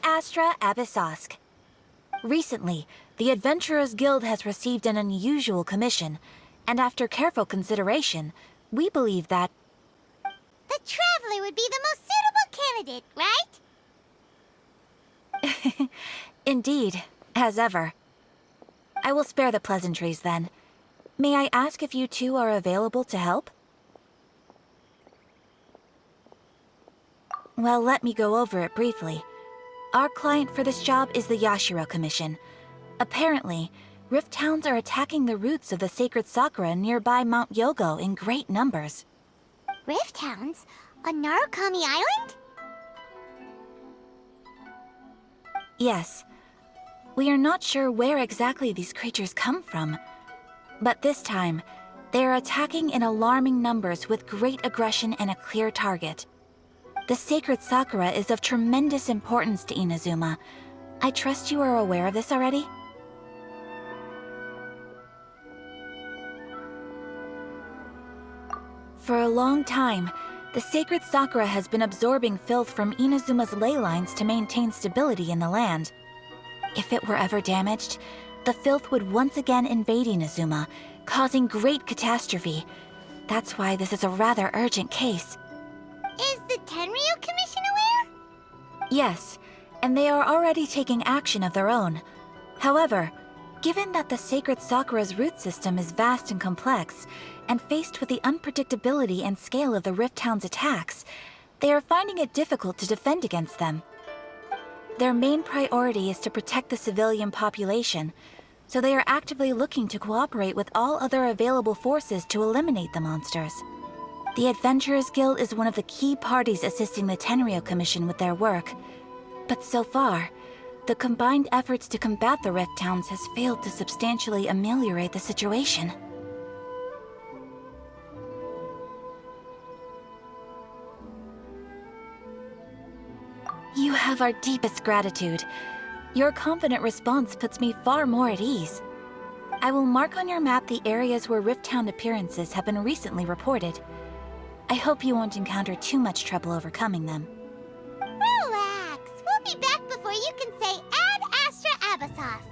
Astra Abyssosk. Recently, the Adventurers Guild has received an unusual commission, and after careful consideration, we believe that... The Traveler would be the most suitable candidate, right? Indeed, as ever. I will spare the pleasantries then. May I ask if you two are available to help? Well, let me go over it briefly. Our client for this job is the Yashiro Commission. Apparently, Rift Hounds are attacking the roots of the sacred sakura nearby Mount Yogo in great numbers. Rift Hounds? On Narukami Island? Yes. We are not sure where exactly these creatures come from. But this time, they are attacking in alarming numbers with great aggression and a clear target. The sacred sakura is of tremendous importance to Inazuma. I trust you are aware of this already? For a long time, the sacred sakura has been absorbing filth from Inazuma's ley lines to maintain stability in the land. If it were ever damaged, the filth would once again invade Inazuma, causing great catastrophe. That's why this is a rather urgent case. Is the Tenryu Commission aware? Yes, and they are already taking action of their own. However, given that the sacred sakura's root system is vast and complex, and faced with the unpredictability and scale of the Rift Hound's attacks, they are finding it difficult to defend against them. Their main priority is to protect the civilian population, so they are actively looking to cooperate with all other available forces to eliminate the monsters. The Adventurers Guild is one of the key parties assisting the Tenryu Commission with their work. But so far, the combined efforts to combat the Rift Hounds has failed to substantially ameliorate the situation. You have our deepest gratitude. Your confident response puts me far more at ease. I will mark on your map the areas where Rift Hound appearances have been recently reported. I hope you won't encounter too much trouble overcoming them. Relax. We'll be back before you can say Ad Astra Abyssosk.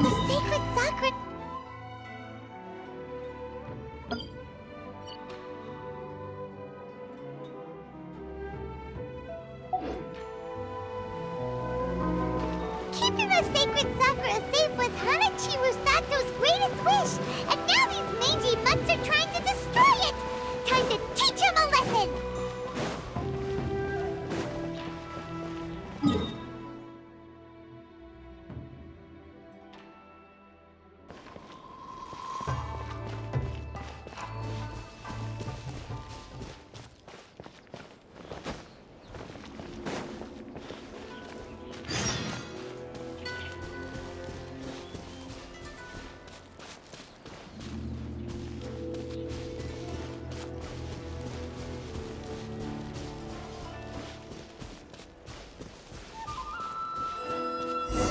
The sacred sakura... Keeping the sacred sakura safe was Hanachi Rusato's greatest wish, and now these mangy mutts are trying to destroy it! Time to teach him a lesson!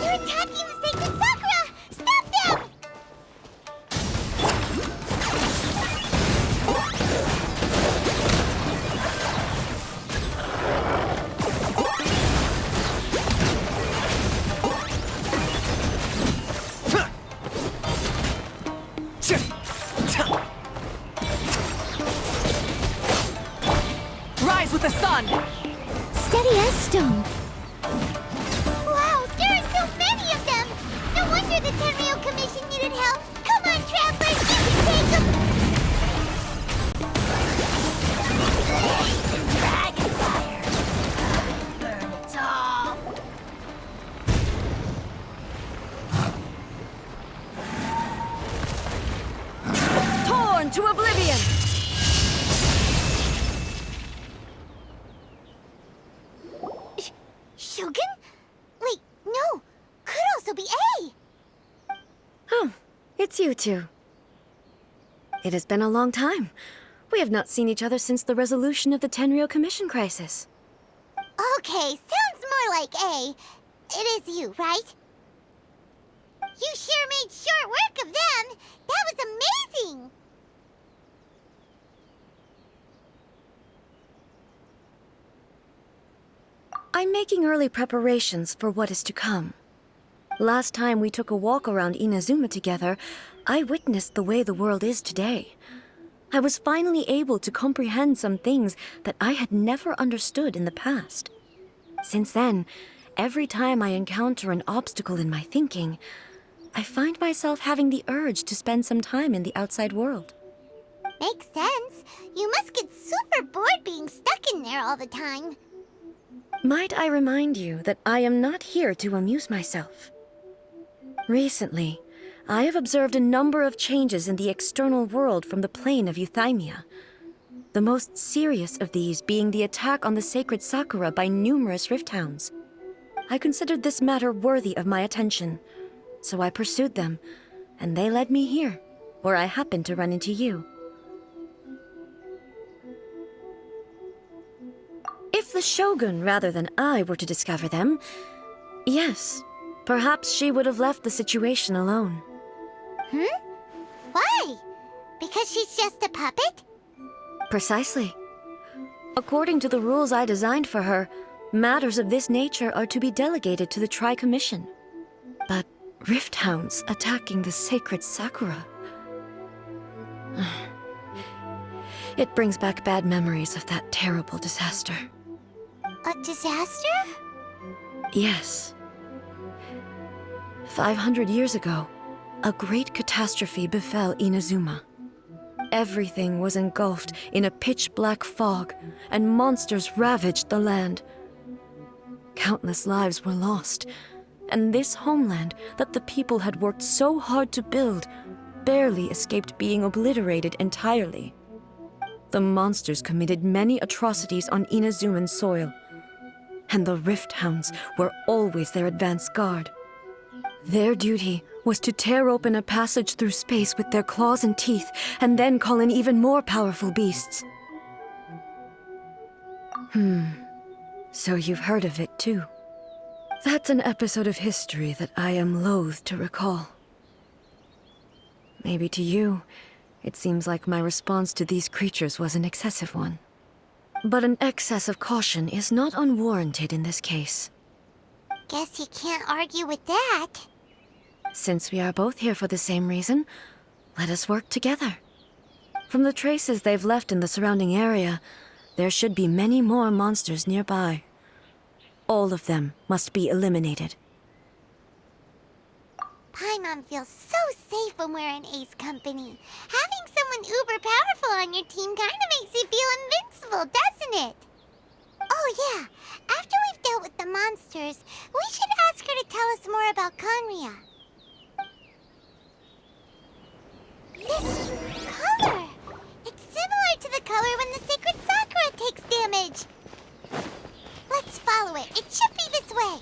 They're attacking the sacred sakura! Stop them! Rise with the sun! Steady as stone. Wow, there are so many of them! No wonder the Tenryu Commission needed help! Come on, travelers, you can take them! Dragon fire! Burn it all! Torn to oblivion! Shogun? Wait, no! Could also be A! Oh, it's you two. It has been a long time. We have not seen each other since the resolution of the Tenryu Commission crisis. Okay, sounds more like A. It is you, right? You sure made short work of them! That was amazing! I'm making early preparations for what is to come. Last time we took a walk around Inazuma together, I witnessed the way the world is today. I was finally able to comprehend some things that I had never understood in the past. Since then, every time I encounter an obstacle in my thinking, I find myself having the urge to spend some time in the outside world. Makes sense. You must get super bored being stuck in there all the time. Might I remind you that I am not here to amuse myself? Recently, I have observed a number of changes in the external world from the plane of Euthymia. The most serious of these being the attack on the sacred Sakura by numerous rift hounds. I considered this matter worthy of my attention, so I pursued them, and they led me here, where I happened to run into you. If the Shogun rather than I were to discover them, yes, perhaps she would have left the situation alone. Why? Because she's just a puppet? Precisely. According to the rules I designed for her, matters of this nature are to be delegated to the Tri-Commission. But rift hounds attacking the sacred Sakura... It brings back bad memories of that terrible disaster. A disaster? Yes. 500 years ago, a great catastrophe befell Inazuma. Everything was engulfed in a pitch-black fog, and monsters ravaged the land. Countless lives were lost, and this homeland that the people had worked so hard to build barely escaped being obliterated entirely. The monsters committed many atrocities on Inazuman soil, and the Rift Hounds were always their advance guard. Their duty was to tear open a passage through space with their claws and teeth, and then call in even more powerful beasts. So you've heard of it too. That's an episode of history that I am loath to recall. Maybe to you, it seems like my response to these creatures was an excessive one. But an excess of caution is not unwarranted in this case. Guess you can't argue with that. Since we are both here for the same reason, let us work together. From the traces they've left in the surrounding area, there should be many more monsters nearby. All of them must be eliminated. Paimon feels so safe when we're in Ace Company. Having someone uber powerful on your team kinda makes you feel invincible, doesn't it? Oh yeah, after we've dealt with the monsters, we should ask her to tell us more about Conria. This color! It's similar to the color when the sacred Sakura takes damage. Let's follow it. It should be this way.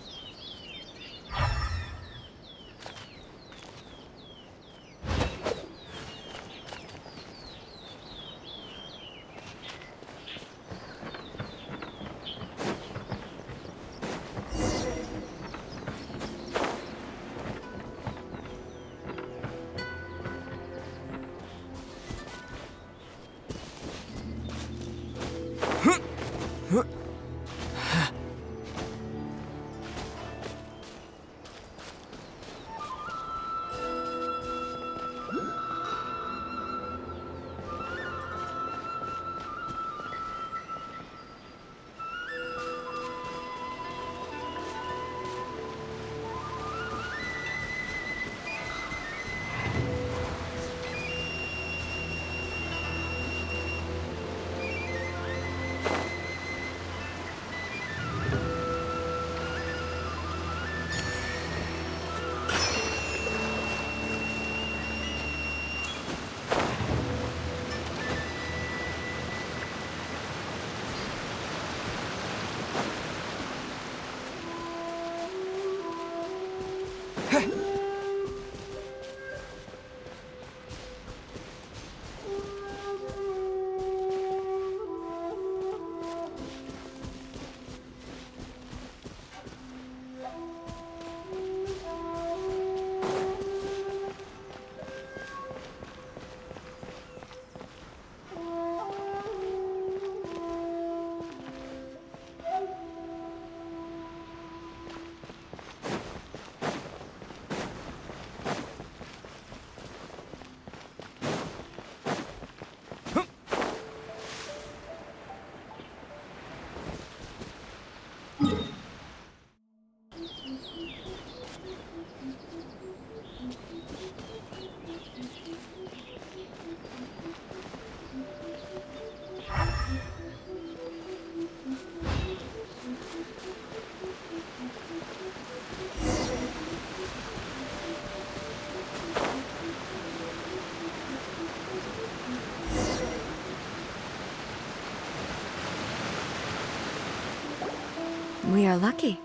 We are lucky.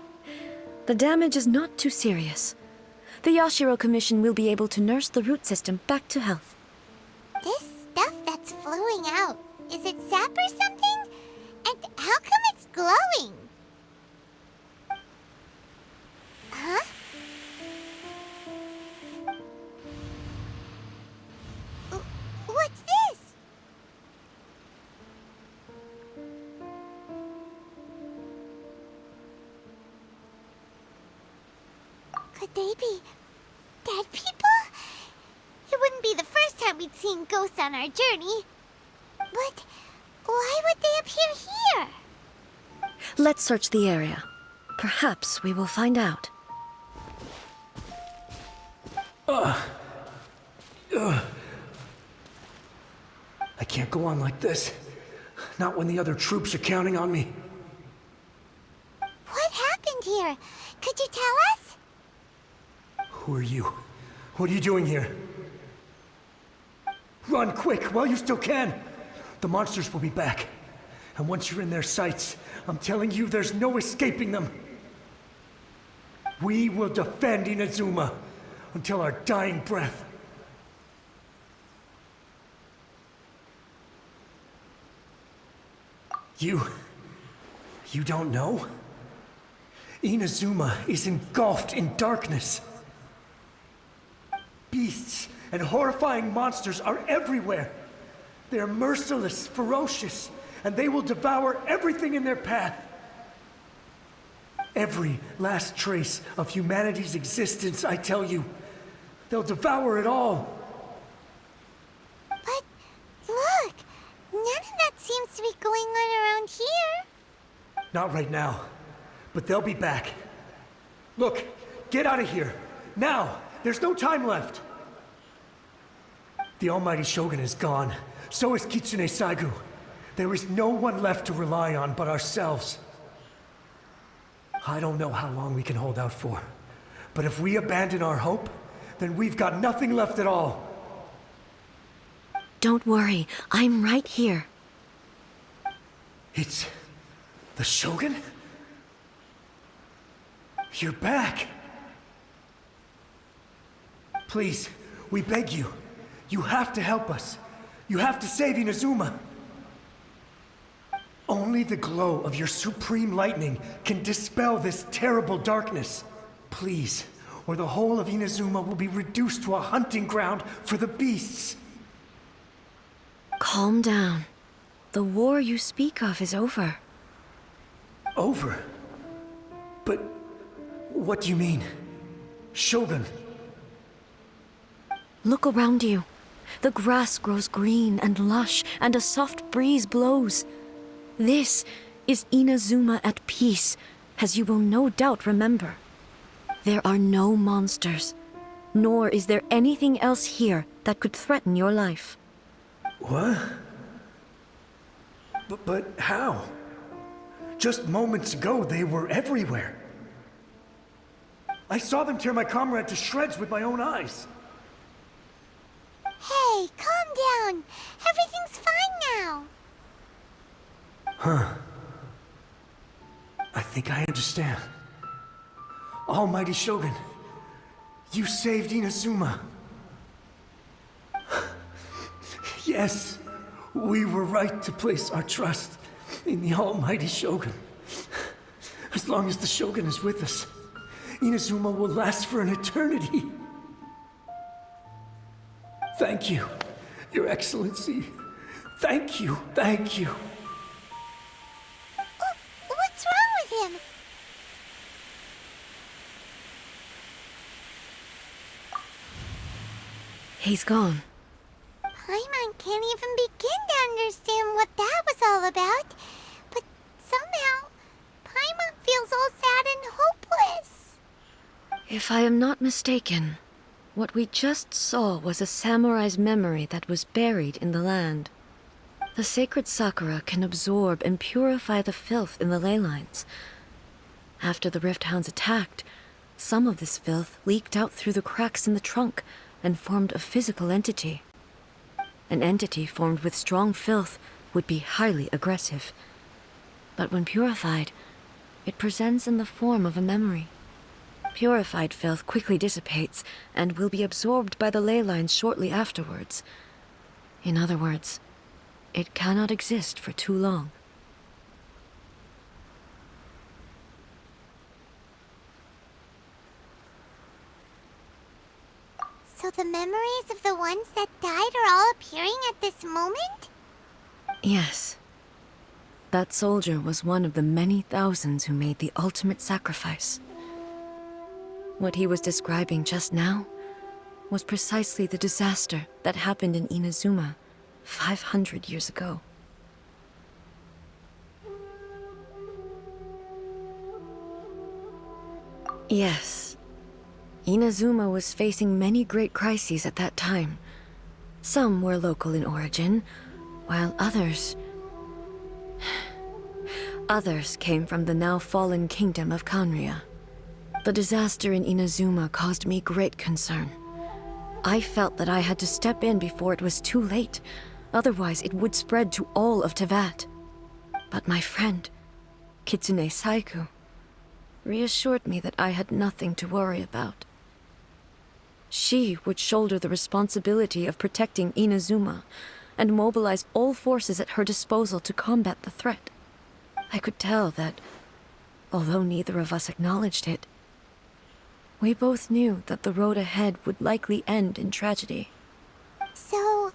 The damage is not too serious. The Yashiro Commission will be able to nurse the root system back to health. This stuff that's flowing out, is it sap or something? And how come it's glowing? Huh? What's this? Could they be dead people? It wouldn't be the first time we'd seen ghosts on our journey. But why would they appear here? Let's search the area. Perhaps we will find out. I can't go on like this. Not when the other troops are counting on me. What happened here? Could you tell us? Who are you? What are you doing here? Run quick while you still can! The monsters will be back. And once you're in their sights, I'm telling you there's no escaping them. We will defend Inazuma until our dying breath. You don't know? Inazuma is engulfed in darkness. Beasts and horrifying monsters are everywhere. They are merciless, ferocious, and they will devour everything in their path. Every last trace of humanity's existence, I tell you. They'll devour it all. But look, none of that seems to be going on around here. Not right now, but they'll be back. Look, get out of here. Now! There's no time left. The Almighty Shogun is gone. So is Kitsune Saigu. There is no one left to rely on but ourselves. I don't know how long we can hold out for. But if we abandon our hope, then we've got nothing left at all. Don't worry, I'm right here. It's the Shogun? You're back. Please, we beg you. You have to help us. You have to save Inazuma. Only the glow of your supreme lightning can dispel this terrible darkness. Please, or the whole of Inazuma will be reduced to a hunting ground for the beasts. Calm down. The war you speak of is over. Over? But what do you mean? Shogun? Look around you. The grass grows green and lush, and a soft breeze blows. This is Inazuma at peace, as you will no doubt remember. There are no monsters, nor is there anything else here that could threaten your life. What? But how? Just moments ago, they were everywhere. I saw them tear my comrade to shreds with my own eyes. Hey, calm down. Everything's fine now. Huh. I think I understand. Almighty Shogun, you saved Inazuma. Yes, we were right to place our trust in the Almighty Shogun. As long as the Shogun is with us, Inazuma will last for an eternity. Thank you, Your Excellency. Thank you, thank you. What's wrong with him? He's gone. Paimon can't even begin to understand what that was all about. But somehow, Paimon feels all sad and hopeless. If I am not mistaken, what we just saw was a samurai's memory that was buried in the land. The sacred sakura can absorb and purify the filth in the ley lines. After the Rift Hounds attacked, some of this filth leaked out through the cracks in the trunk and formed a physical entity. An entity formed with strong filth would be highly aggressive. But when purified, It presents in the form of a memory. Purified filth quickly dissipates and will be absorbed by the ley lines shortly afterwards. In other words, it cannot exist for too long. So the memories of the ones that died are all appearing at this moment? Yes. That soldier was one of the many thousands who made the ultimate sacrifice. What he was describing just now was precisely the disaster that happened in Inazuma 500 years ago. Yes. Inazuma was facing many great crises at that time. Some were local in origin, while others came from the now fallen kingdom of Kanria. The disaster in Inazuma caused me great concern. I felt that I had to step in before it was too late, otherwise it would spread to all of Tevat. But my friend, Kitsune Saiku, reassured me that I had nothing to worry about. She would shoulder the responsibility of protecting Inazuma and mobilize all forces at her disposal to combat the threat. I could tell that, although neither of us acknowledged it, we both knew that the road ahead would likely end in tragedy. So,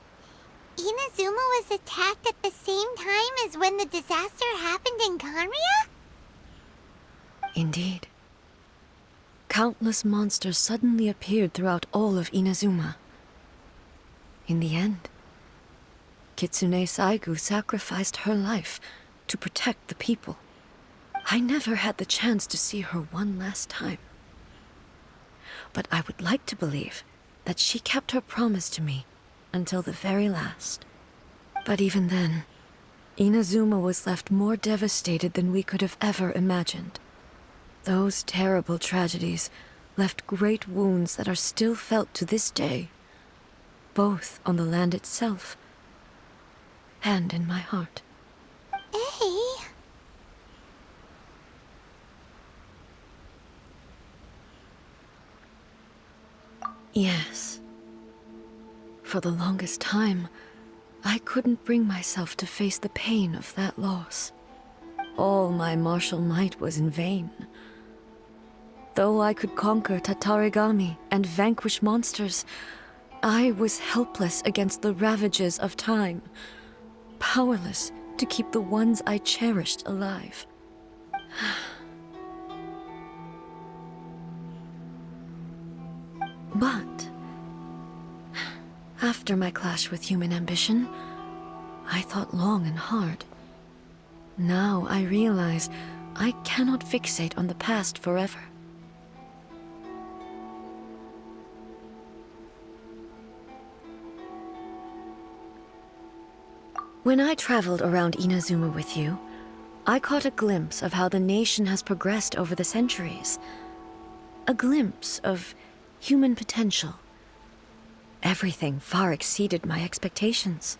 Inazuma was attacked at the same time as when the disaster happened in Kanria? Indeed. Countless monsters suddenly appeared throughout all of Inazuma. In the end, Kitsune Saigu sacrificed her life to protect the people. I never had the chance to see her one last time. But I would like to believe that she kept her promise to me until the very last. But even then, Inazuma was left more devastated than we could have ever imagined. Those terrible tragedies left great wounds that are still felt to this day, both on the land itself and in my heart. Hey. Yes. For the longest time, I couldn't bring myself to face the pain of that loss. All my martial might was in vain. Though I could conquer Tatarigami and vanquish monsters, I was helpless against the ravages of time, powerless to keep the ones I cherished alive. But after my clash with human ambition, I thought long and hard. Now I realize I cannot fixate on the past forever. When I traveled around Inazuma with you, I caught a glimpse of how the nation has progressed over the centuries. A glimpse of human potential. Everything far exceeded my expectations.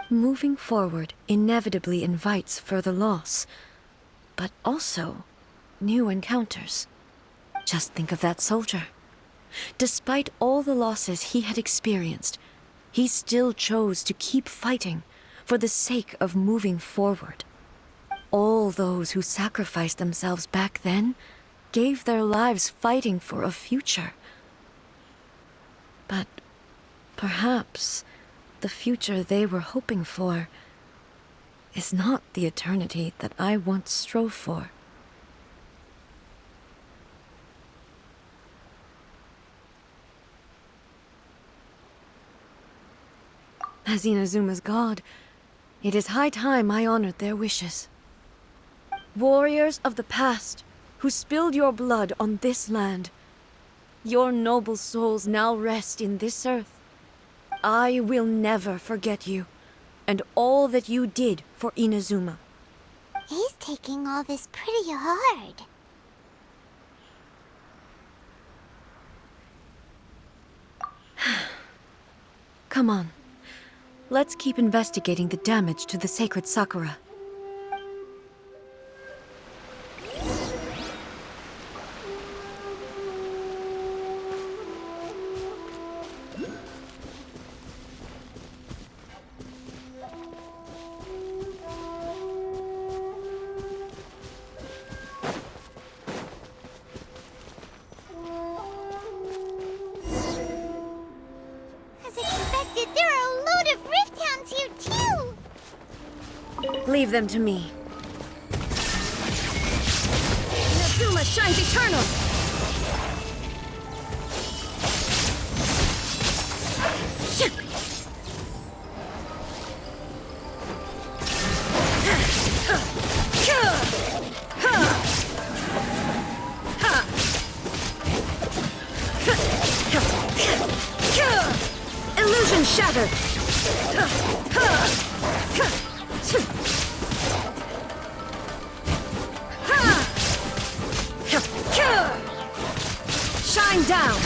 Moving forward inevitably invites further loss, but also new encounters. Just think of that soldier. Despite all the losses he had experienced, he still chose to keep fighting for the sake of moving forward. All those who sacrificed themselves back then gave their lives fighting for a future. But perhaps the future they were hoping for is not the eternity that I once strove for. As Inazuma's god, it is high time I honored their wishes. Warriors of the past, who spilled your blood on this land, your noble souls now rest in this earth. I will never forget you, and all that you did for Inazuma. He's taking all this pretty hard. Come on. Let's keep investigating the damage to the sacred Sakura. Leave them to me. Inazuma shines eternal! Illusion shattered! Shine down!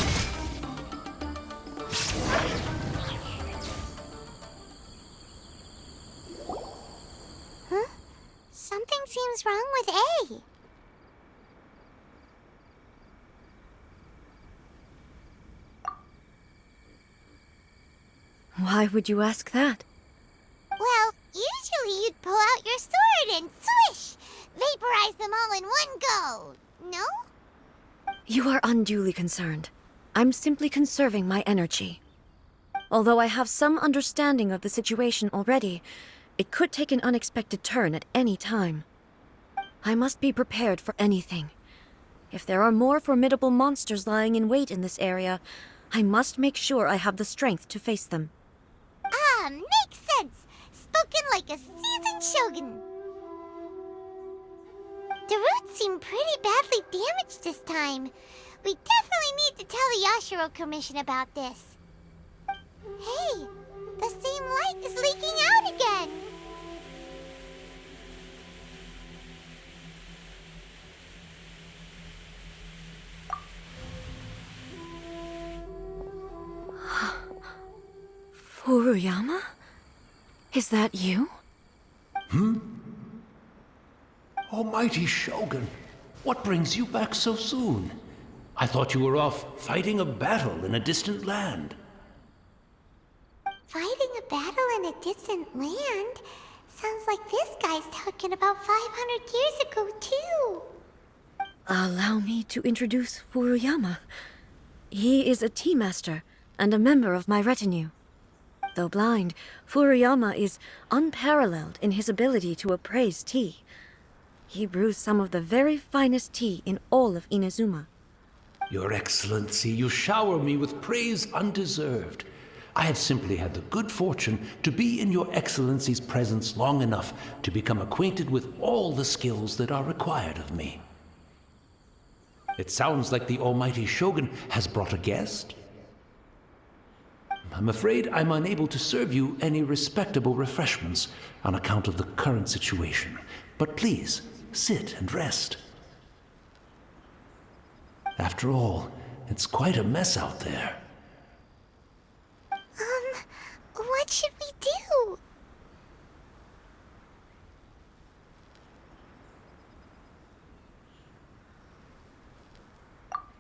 Huh? Something seems wrong with A. Why would you ask that? Well, usually you'd pull out your sword and swish! Vaporize them all in one go! No? You are unduly concerned. I'm simply conserving my energy. Although I have some understanding of the situation already, it could take an unexpected turn at any time. I must be prepared for anything. If there are more formidable monsters lying in wait in this area, I must make sure I have the strength to face them. Ah, makes sense! Spoken like a seasoned shogun. The roots seem pretty badly damaged this time. We definitely need to tell the Yashiro Commission about this. Hey, the same light is leaking out again! Furuyama? Is that you? Almighty Shogun, what brings you back so soon? I thought you were off fighting a battle in a distant land. Fighting a battle in a distant land? Sounds like this guy's talking about 500 years ago, too. Allow me to introduce Furuyama. He is a tea master and a member of my retinue. Though blind, Furuyama is unparalleled in his ability to appraise tea. He brews some of the very finest tea in all of Inazuma. Your Excellency, you shower me with praise undeserved. I have simply had the good fortune to be in Your Excellency's presence long enough to become acquainted with all the skills that are required of me. It sounds like the Almighty Shogun has brought a guest. I'm afraid I'm unable to serve you any respectable refreshments on account of the current situation. But please, sit and rest. After all, it's quite a mess out there. What should we do?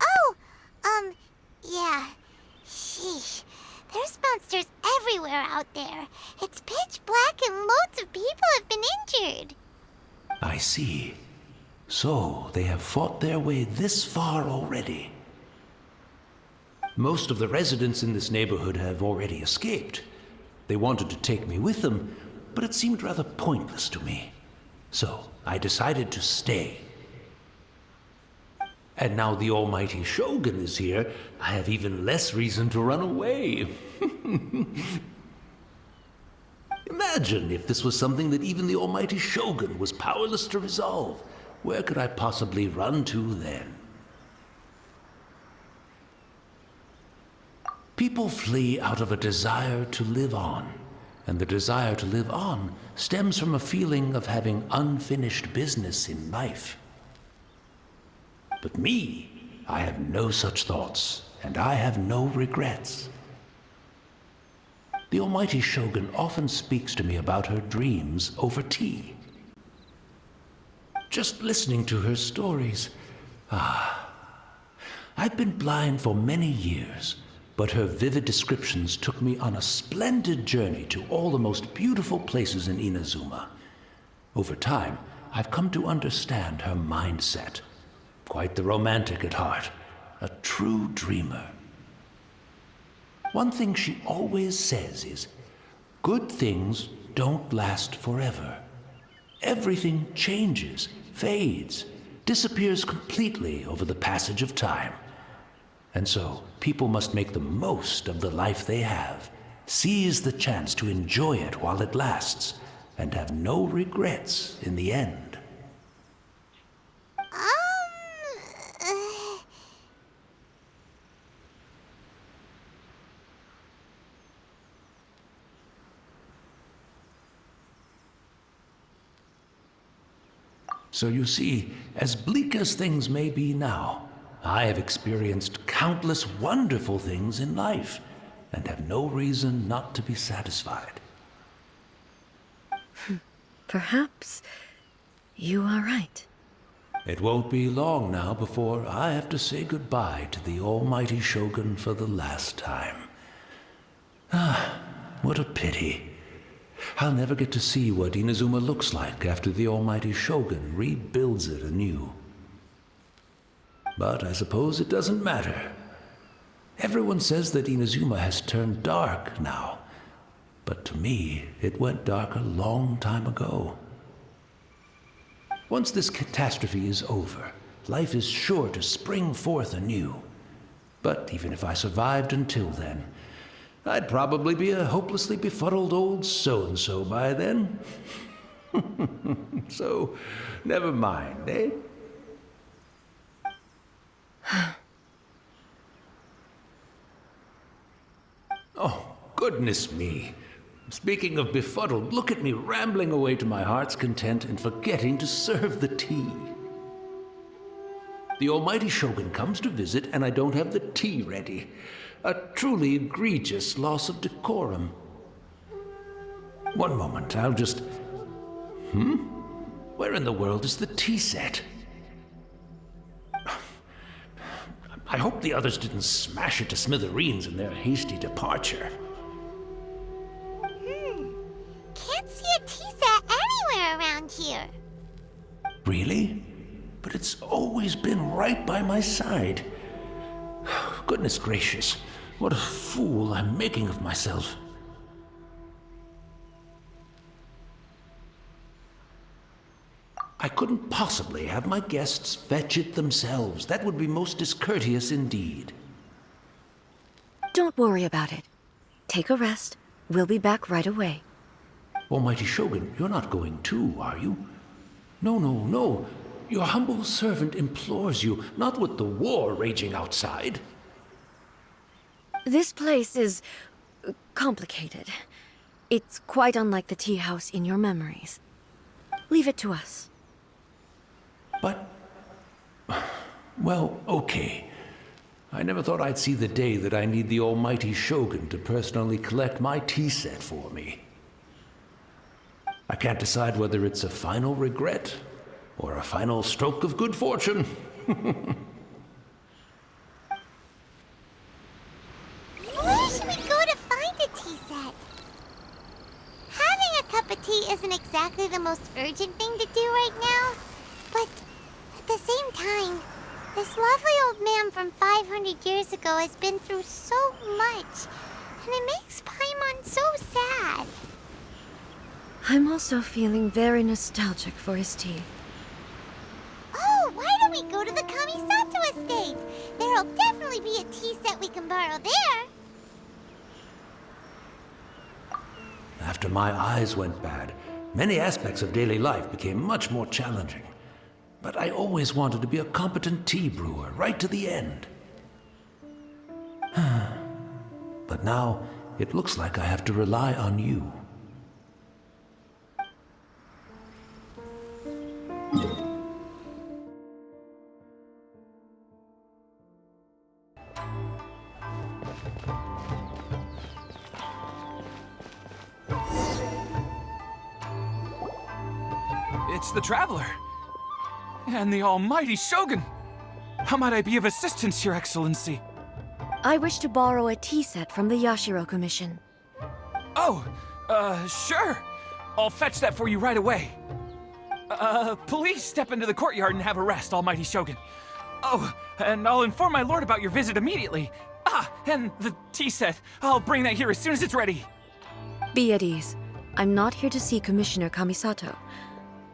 Oh, yeah. Sheesh. There's monsters everywhere out there. It's pitch black and loads of people have been injured. I see. So, they have fought their way this far already. Most of the residents in this neighborhood have already escaped. They wanted to take me with them, but it seemed rather pointless to me. So, I decided to stay. And now the Almighty Shogun is here, I have even less reason to run away. Imagine if this was something that even the Almighty Shogun was powerless to resolve. Where could I possibly run to then? People flee out of a desire to live on, and the desire to live on stems from a feeling of having unfinished business in life. But me, I have no such thoughts, and I have no regrets. The Almighty Shogun often speaks to me about her dreams over tea. Just listening to her stories, I've been blind for many years, but her vivid descriptions took me on a splendid journey to all the most beautiful places in Inazuma. Over time, I've come to understand her mindset. Quite the romantic at heart, a true dreamer. One thing she always says is, good things don't last forever, everything changes, fades, disappears completely over the passage of time. And so, people must make the most of the life they have, seize the chance to enjoy it while it lasts, and have no regrets in the end. So you see, as bleak as things may be now, I have experienced countless wonderful things in life, and have no reason not to be satisfied. Perhaps you are right. It won't be long now before I have to say goodbye to the almighty Shogun for the last time. Ah, what a pity. I'll never get to see what Inazuma looks like after the almighty Shogun rebuilds it anew. But I suppose it doesn't matter. Everyone says that Inazuma has turned dark now, but to me, it went dark a long time ago. Once this catastrophe is over, life is sure to spring forth anew. But even if I survived until then, I'd probably be a hopelessly befuddled old so-and-so by then. So, never mind, eh? Oh, goodness me. Speaking of befuddled, look at me rambling away to my heart's content and forgetting to serve the tea. The almighty Shogun comes to visit and I don't have the tea ready. A truly egregious loss of decorum. One moment, I'll just... Where in the world is the tea set? I hope the others didn't smash it to smithereens in their hasty departure. Can't see a tea set anywhere around here. Really? But it's always been right by my side. Goodness gracious, what a fool I'm making of myself. I couldn't possibly have my guests fetch it themselves. That would be most discourteous indeed. Don't worry about it. Take a rest. We'll be back right away. Almighty Shogun, you're not going too, are you? No, no, no. Your humble servant implores you, not with the war raging outside. This place is complicated. It's quite unlike the tea house in your memories. Leave it to us. But... well, okay. I never thought I'd see the day that I need the almighty Shogun to personally collect my tea set for me. I can't decide whether it's a final regret or a final stroke of good fortune. Where should we go to find a tea set? Having a cup of tea isn't exactly the most urgent thing to do right now, but at the same time, this lovely old man from 500 years ago has been through so much, and it makes Paimon so sad. I'm also feeling very nostalgic for his tea. Oh, why don't we go to the Kamisato estate? There'll definitely be a tea set we can borrow there. After my eyes went bad, many aspects of daily life became much more challenging. But I always wanted to be a competent tea brewer right to the end. But now, it looks like I have to rely on you. It's the Traveler. And the almighty Shogun. How might I be of assistance, Your Excellency? I wish to borrow a tea set from the Yashiro Commission. Oh, sure. I'll fetch that for you right away. Please step into the courtyard and have a rest, almighty Shogun. Oh, and I'll inform my lord about your visit immediately. Ah, and the tea set. I'll bring that here as soon as it's ready. Be at ease. I'm not here to see Commissioner Kamisato.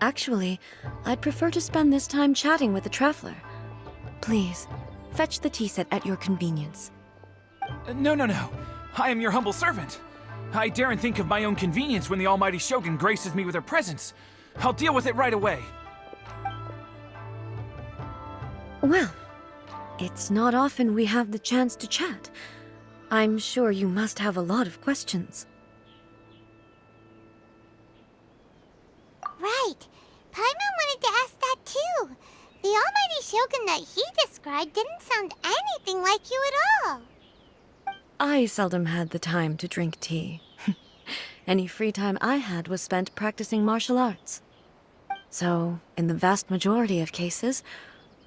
Actually, I'd prefer to spend this time chatting with the traveler. Please, fetch the tea set at your convenience. No. I am your humble servant. I daren't think of my own convenience when the almighty Shogun graces me with her presence. I'll deal with it right away. Well, it's not often we have the chance to chat. I'm sure you must have a lot of questions. Right. Paimon wanted to ask that too. The almighty Shogun that he described didn't sound anything like you at all. I seldom had the time to drink tea. Any free time I had was spent practicing martial arts. So, in the vast majority of cases,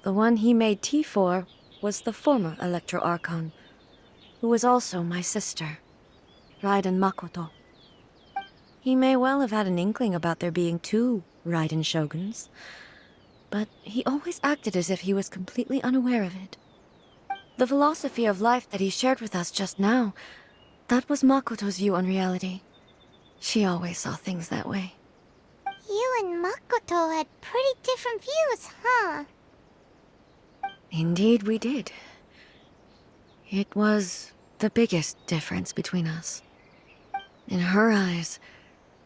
the one he made tea for was the former Electro Archon, who was also my sister, Raiden Makoto. He may well have had an inkling about there being two Raiden Shoguns, but he always acted as if he was completely unaware of it. The philosophy of life that he shared with us just now, that was Makoto's view on reality. She always saw things that way. You and Makoto had pretty different views, huh? Indeed we did. It was the biggest difference between us. In her eyes,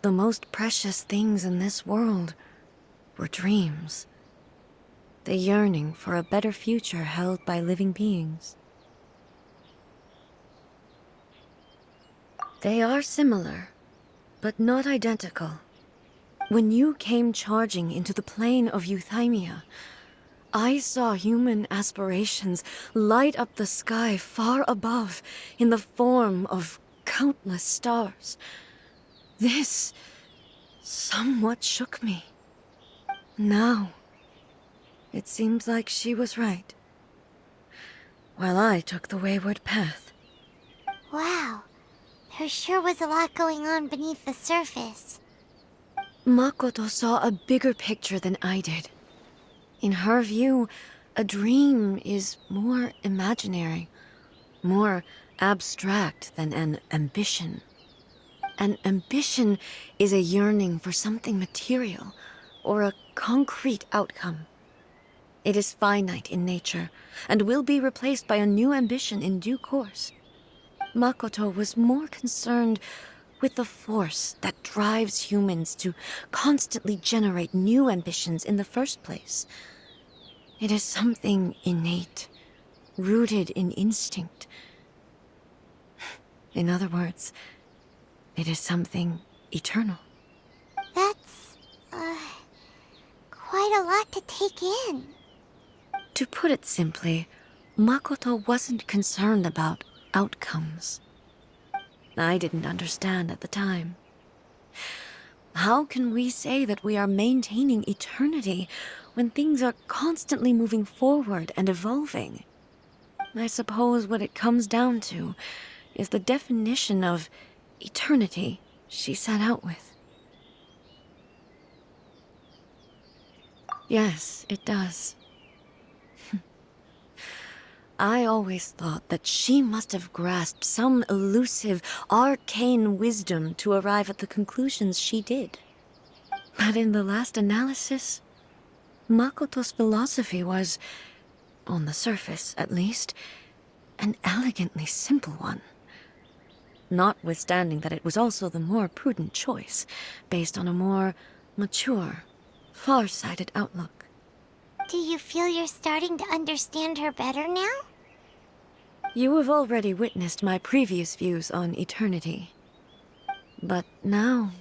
the most precious things in this world were dreams. The yearning for a better future held by living beings. They are similar, but not identical. When you came charging into the plane of Euthymia, I saw human aspirations light up the sky far above in the form of countless stars. This somewhat shook me. Now, it seems like she was right, while I took the wayward path. Wow. There sure was a lot going on beneath the surface. Makoto saw a bigger picture than I did. In her view, a dream is more imaginary, more abstract than an ambition. An ambition is a yearning for something material, or a concrete outcome. It is finite in nature, and will be replaced by a new ambition in due course. Makoto was more concerned with the force that drives humans to constantly generate new ambitions in the first place. It is something innate, rooted in instinct. In other words, it is something eternal. That's, quite a lot to take in. To put it simply, Makoto wasn't concerned about outcomes. I didn't understand at the time. How can we say that we are maintaining eternity when things are constantly moving forward and evolving? I suppose what it comes down to is the definition of eternity she set out with. Yes, it does. I always thought that she must have grasped some elusive, arcane wisdom to arrive at the conclusions she did. But in the last analysis, Makoto's philosophy was, on the surface at least, an elegantly simple one. Notwithstanding that it was also the more prudent choice, based on a more mature, far-sighted outlook. Do you feel you're starting to understand her better now? You have already witnessed my previous views on eternity. But now,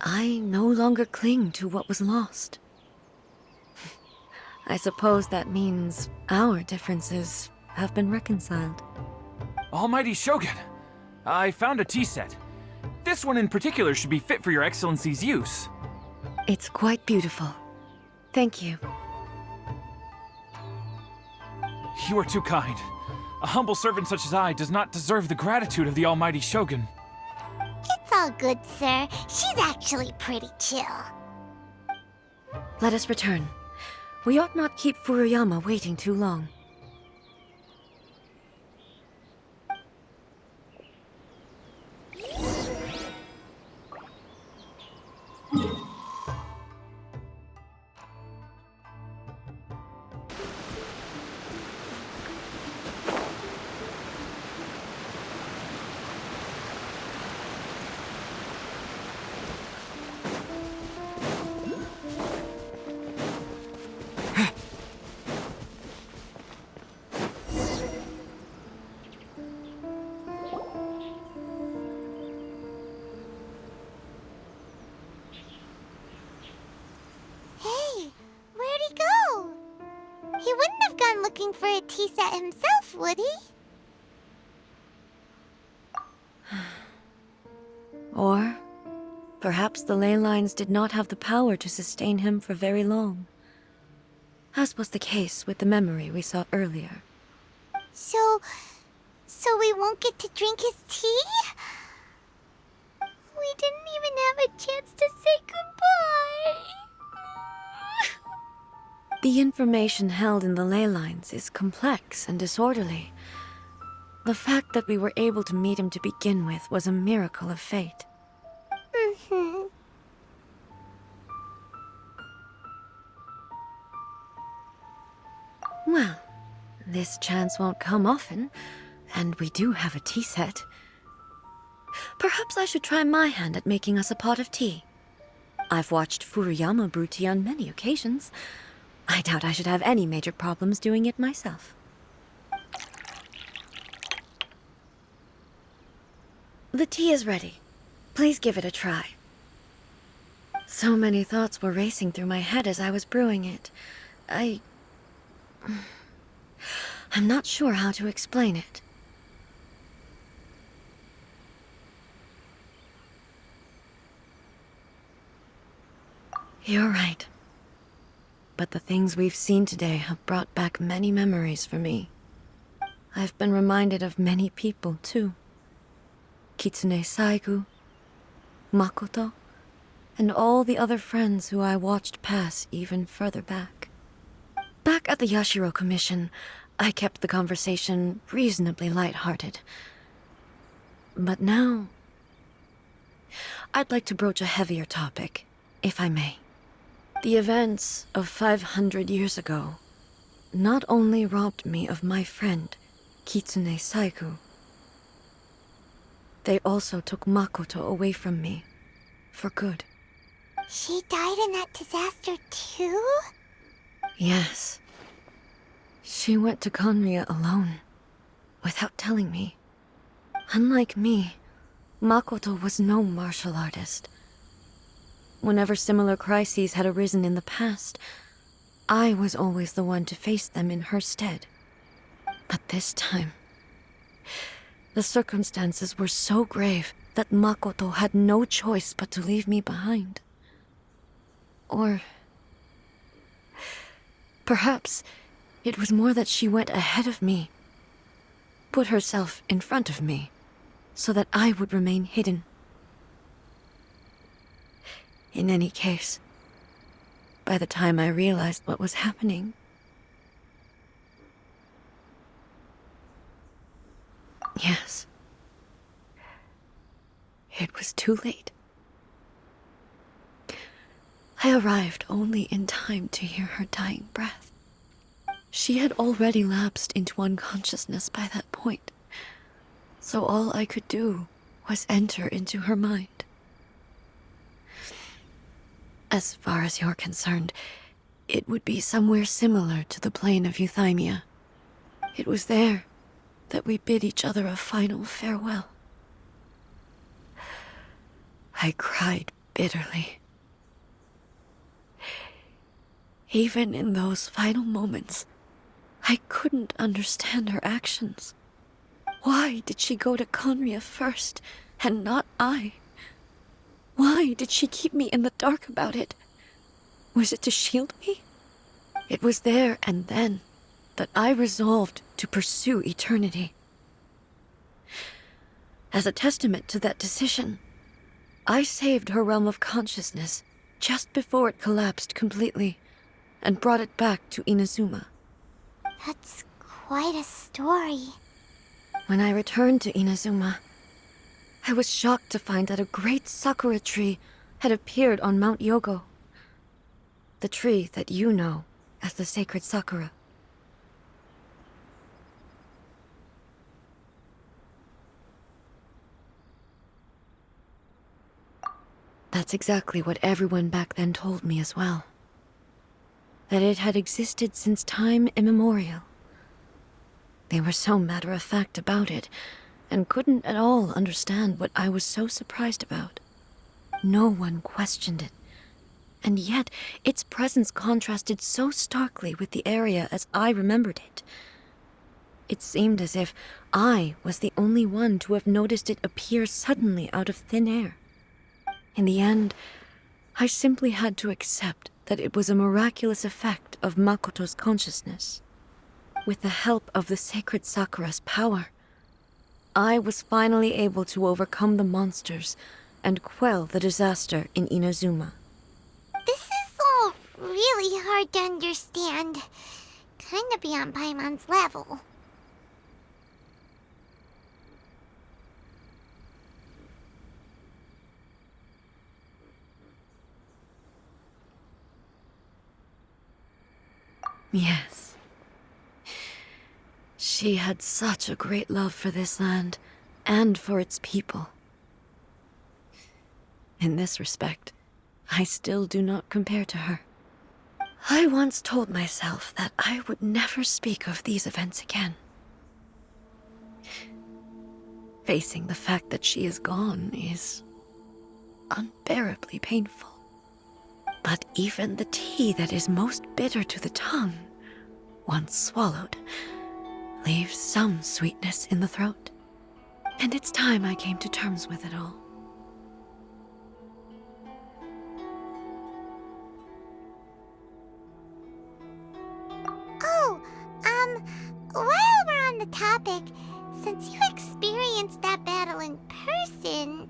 I no longer cling to what was lost. I suppose that means our differences have been reconciled. Almighty Shogun, I found a tea set. This one in particular should be fit for your Excellency's use. It's quite beautiful. Thank you. You are too kind. A humble servant such as I does not deserve the gratitude of the Almighty Shogun. It's all good, sir. She's actually pretty chill. Let us return. We ought not keep Furuyama waiting too long. that himself, would he? Or perhaps the ley lines did not have the power to sustain him for very long, as was the case with the memory we saw earlier. So we won't get to drink his tea? We didn't even have a chance to say goodbye. The information held in the ley lines is complex and disorderly. The fact that we were able to meet him to begin with was a miracle of fate. Mm-hmm. Well, this chance won't come often, and we do have a tea set. Perhaps I should try my hand at making us a pot of tea. I've watched Furuyama brew tea on many occasions. I doubt I should have any major problems doing it myself. The tea is ready. Please give it a try. So many thoughts were racing through my head as I was brewing it. I'm not sure how to explain it. You're right. But the things we've seen today have brought back many memories for me. I've been reminded of many people, too. Kitsune Saigu, Makoto, and all the other friends who I watched pass even further back. Back at the Yashiro Commission, I kept the conversation reasonably lighthearted. But now, I'd like to broach a heavier topic, if I may. The events of 500 years ago not only robbed me of my friend, Kitsune Saigu, they also took Makoto away from me, for good. She died in that disaster too? Yes. She went to Conria alone, without telling me. Unlike me, Makoto was no martial artist. Whenever similar crises had arisen in the past, I was always the one to face them in her stead. But this time, the circumstances were so grave that Makoto had no choice but to leave me behind. Or perhaps it was more that she went ahead of me, put herself in front of me, so that I would remain hidden. In any case, by the time I realized what was happening, yes, it was too late. I arrived only in time to hear her dying breath. She had already lapsed into unconsciousness by that point, so all I could do was enter into her mind. As far as you're concerned, it would be somewhere similar to the plane of Euthymia. It was there that we bid each other a final farewell. I cried bitterly. Even in those final moments, I couldn't understand her actions. Why did she go to Conria first, and not I? Why did she keep me in the dark about it? Was it to shield me? It was there and then that I resolved to pursue eternity. As a testament to that decision, I saved her realm of consciousness just before it collapsed completely and brought it back to Inazuma. That's quite a story. When I returned to Inazuma, I was shocked to find that a great sakura tree had appeared on Mount Yogo. The tree that you know as the sacred sakura. That's exactly what everyone back then told me as well. That it had existed since time immemorial. They were so matter-of-fact about it, and couldn't at all understand what I was so surprised about. No one questioned it, and yet its presence contrasted so starkly with the area as I remembered it. It seemed as if I was the only one to have noticed it appear suddenly out of thin air. In the end, I simply had to accept that it was a miraculous effect of Makoto's consciousness. With the help of the sacred Sakura's power, I was finally able to overcome the monsters and quell the disaster in Inazuma. This is all really hard to understand. Kinda beyond Paimon's level. Yes. She had such a great love for this land and for its people. In this respect, I still do not compare to her. I once told myself that I would never speak of these events again. Facing the fact that she is gone is unbearably painful. But even the tea that is most bitter to the tongue, once swallowed, leaves some sweetness in the throat. And it's time I came to terms with it all. Oh, while we're on the topic, since you experienced that battle in person...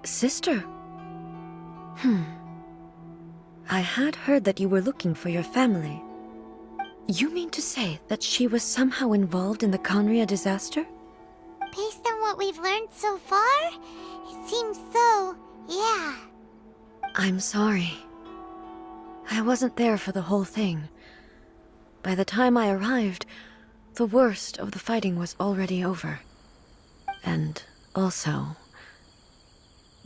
Sister? I had heard that you were looking for your family. You mean to say that she was somehow involved in the Conria disaster? Based on what we've learned so far, it seems so, yeah. I'm sorry. I wasn't there for the whole thing. By the time I arrived, the worst of the fighting was already over. And also,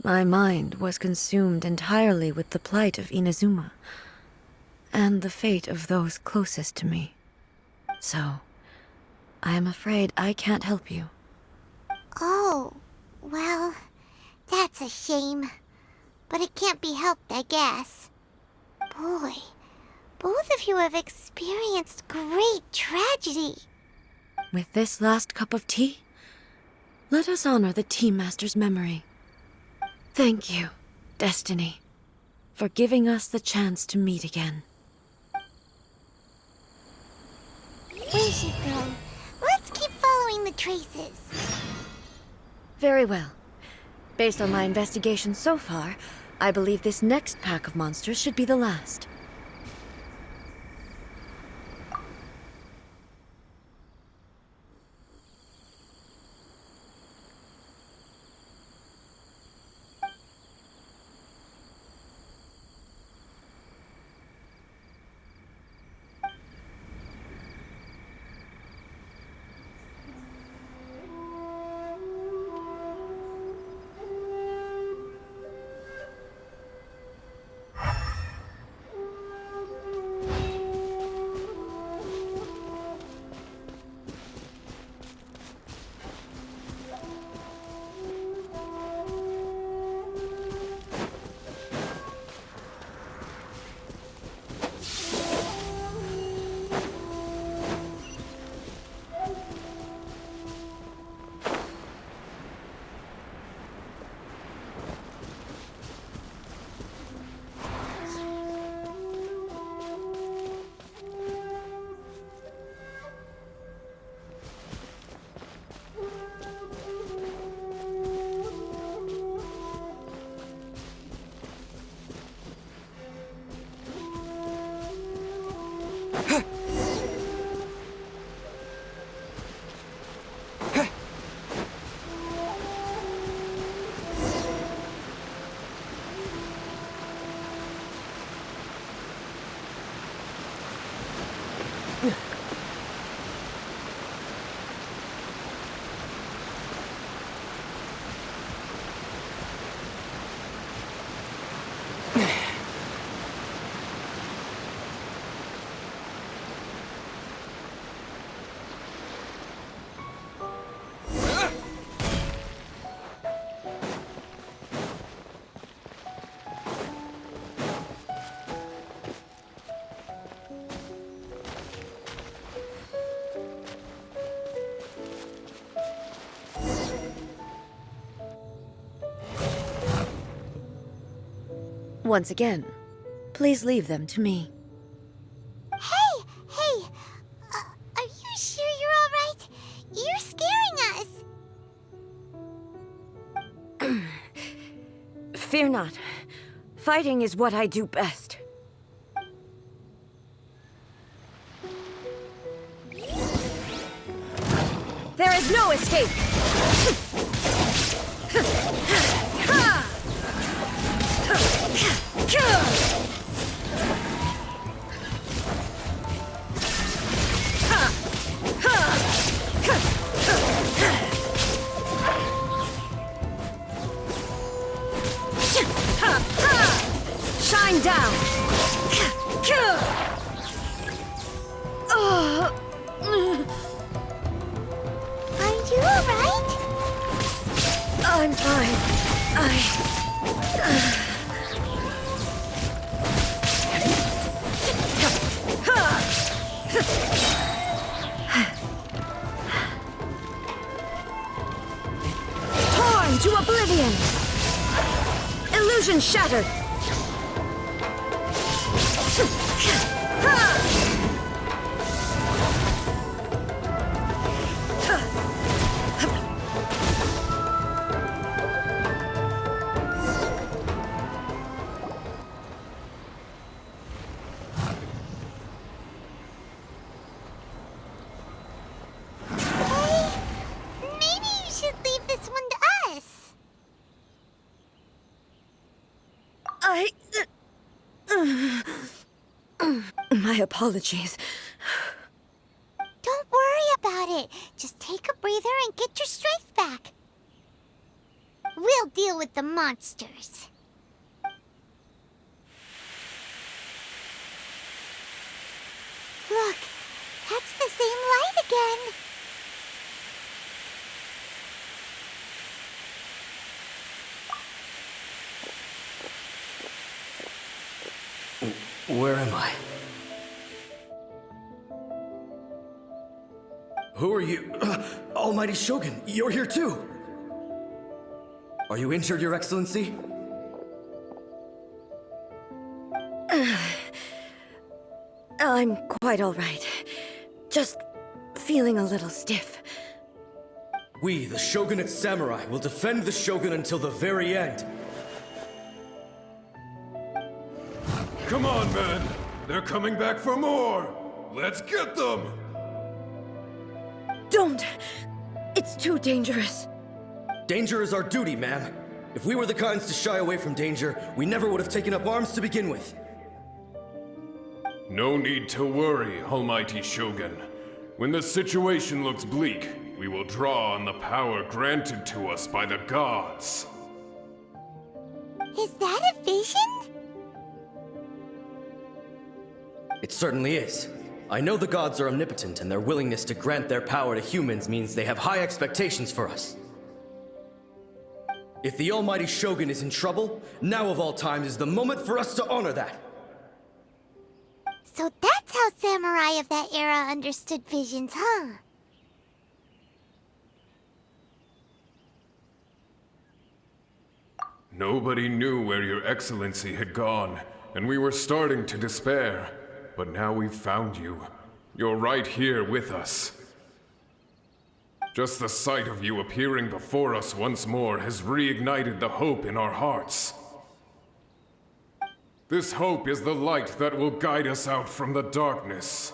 my mind was consumed entirely with the plight of Inazuma, and the fate of those closest to me. So, I am afraid I can't help you. Oh, well, that's a shame. But it can't be helped, I guess. Boy, both of you have experienced great tragedy. With this last cup of tea, let us honor the Tea Master's memory. Thank you, Destiny, for giving us the chance to meet again. We should go. Let's keep following the traces. Very well. Based on my investigation so far, I believe this next pack of monsters should be the last. Once again, please leave them to me. Hey! Are you sure you're all right? You're scaring us! Fear not. Fighting is what I do best. There is no escape! Shine down! Are you alright? I'm fine. Torn to oblivion! Illusion shattered! Maybe you should leave this one to us. My apologies. Don't worry about it. Just take a breather and get your strength back. We'll deal with the monsters. Look, that's the same light again. Where am I? Who are you? Almighty Shogun, you're here too! Are you injured, Your Excellency? I'm quite all right. Just feeling a little stiff. We, the Shogunate Samurai, will defend the Shogun until the very end. Come on, men! They're coming back for more! Let's get them! Don't! It's too dangerous. Danger is our duty, ma'am. If we were the kinds to shy away from danger, we never would have taken up arms to begin with. No need to worry, Almighty Shogun. When the situation looks bleak, we will draw on the power granted to us by the gods. Is that a vision? It certainly is. I know the gods are omnipotent, and their willingness to grant their power to humans means they have high expectations for us. If the Almighty Shogun is in trouble, now of all times is the moment for us to honor that. So that's how samurai of that era understood visions, huh? Nobody knew where Your Excellency had gone, and we were starting to despair. But now we've found you. You're right here with us. Just the sight of you appearing before us once more has reignited the hope in our hearts. This hope is the light that will guide us out from the darkness.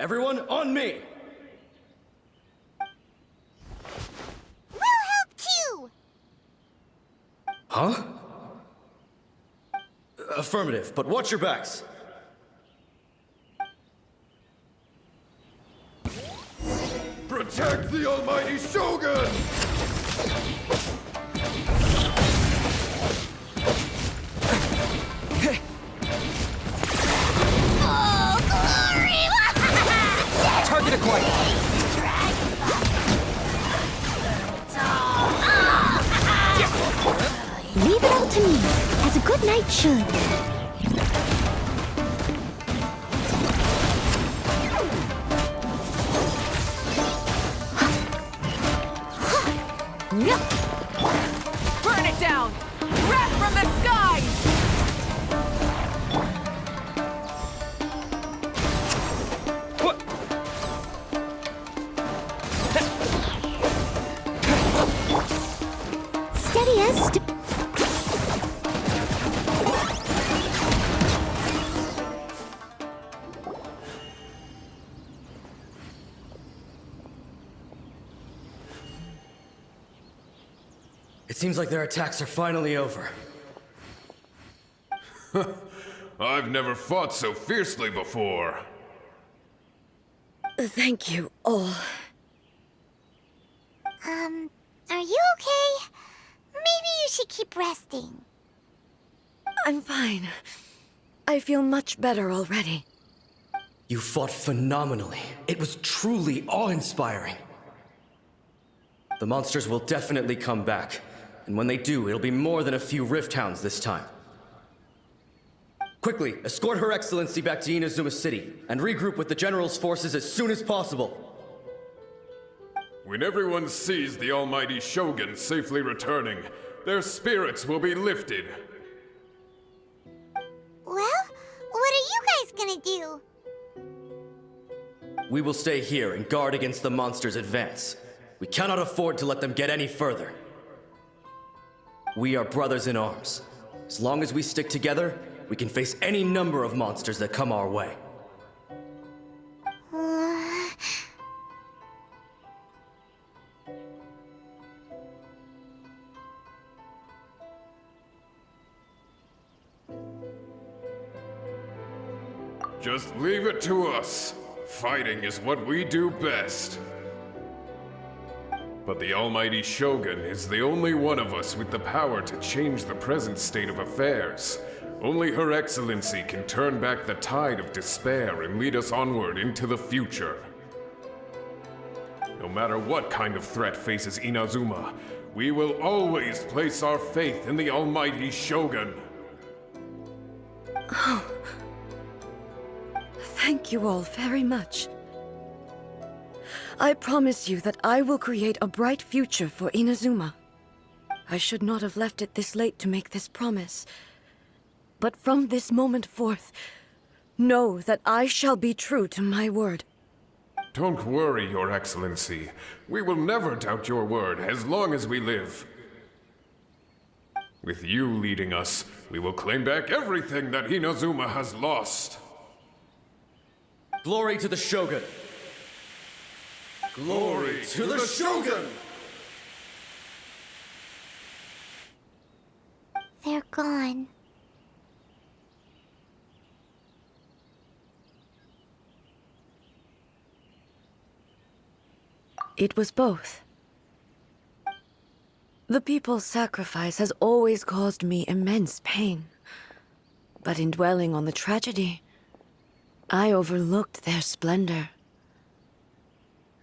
Everyone, on me! We'll help too! Huh? Affirmative, but watch your backs. Protect the Almighty Shogun! Oh, glory! Target acquired. Leave it all to me, as a good knight should. Burn it down! Wrath from the skies! What? Steady as It seems like their attacks are finally over. I've never fought so fiercely before. Thank you all. Are you okay? Maybe you should keep resting. I'm fine. I feel much better already. You fought phenomenally. It was truly awe-inspiring. The monsters will definitely come back. And when they do, it'll be more than a few Rift Hounds this time. Quickly, escort Her Excellency back to Inazuma City, and regroup with the General's forces as soon as possible. When everyone sees the almighty Shogun safely returning, their spirits will be lifted. Well, what are you guys gonna do? We will stay here and guard against the monsters' advance. We cannot afford to let them get any further. We are brothers in arms. As long as we stick together, we can face any number of monsters that come our way. Just leave it to us. Fighting is what we do best. But the almighty Shogun is the only one of us with the power to change the present state of affairs. Only Her Excellency can turn back the tide of despair and lead us onward into the future. No matter what kind of threat faces Inazuma, we will always place our faith in the almighty Shogun. Thank you all very much. I promise you that I will create a bright future for Inazuma. I should not have left it this late to make this promise. But from this moment forth, know that I shall be true to my word. Don't worry, Your Excellency. We will never doubt your word as long as we live. With you leading us, we will claim back everything that Inazuma has lost. Glory to the Shogun! Glory to the Shogun! They're gone. It was both. The people's sacrifice has always caused me immense pain. But in dwelling on the tragedy, I overlooked their splendor.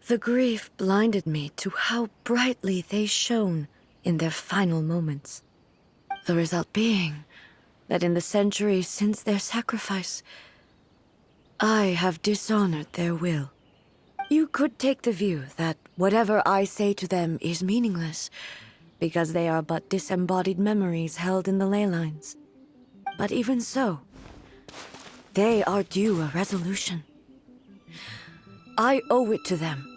The grief blinded me to how brightly they shone in their final moments. The result being that in the centuries since their sacrifice, I have dishonored their will. You could take the view that whatever I say to them is meaningless, because they are but disembodied memories held in the ley lines. But even so, they are due a resolution. I owe it to them,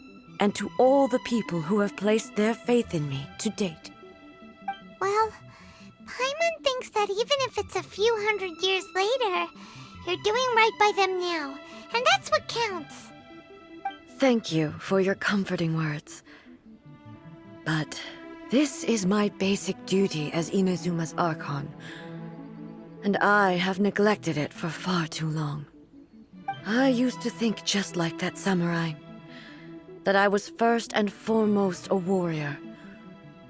and to all the people who have placed their faith in me to date. Well, Paimon thinks that even if it's a few hundred years later, you're doing right by them now, and that's what counts. Thank you for your comforting words. But this is my basic duty as Inazuma's Archon, and I have neglected it for far too long. I used to think just like that samurai, that I was first and foremost a warrior,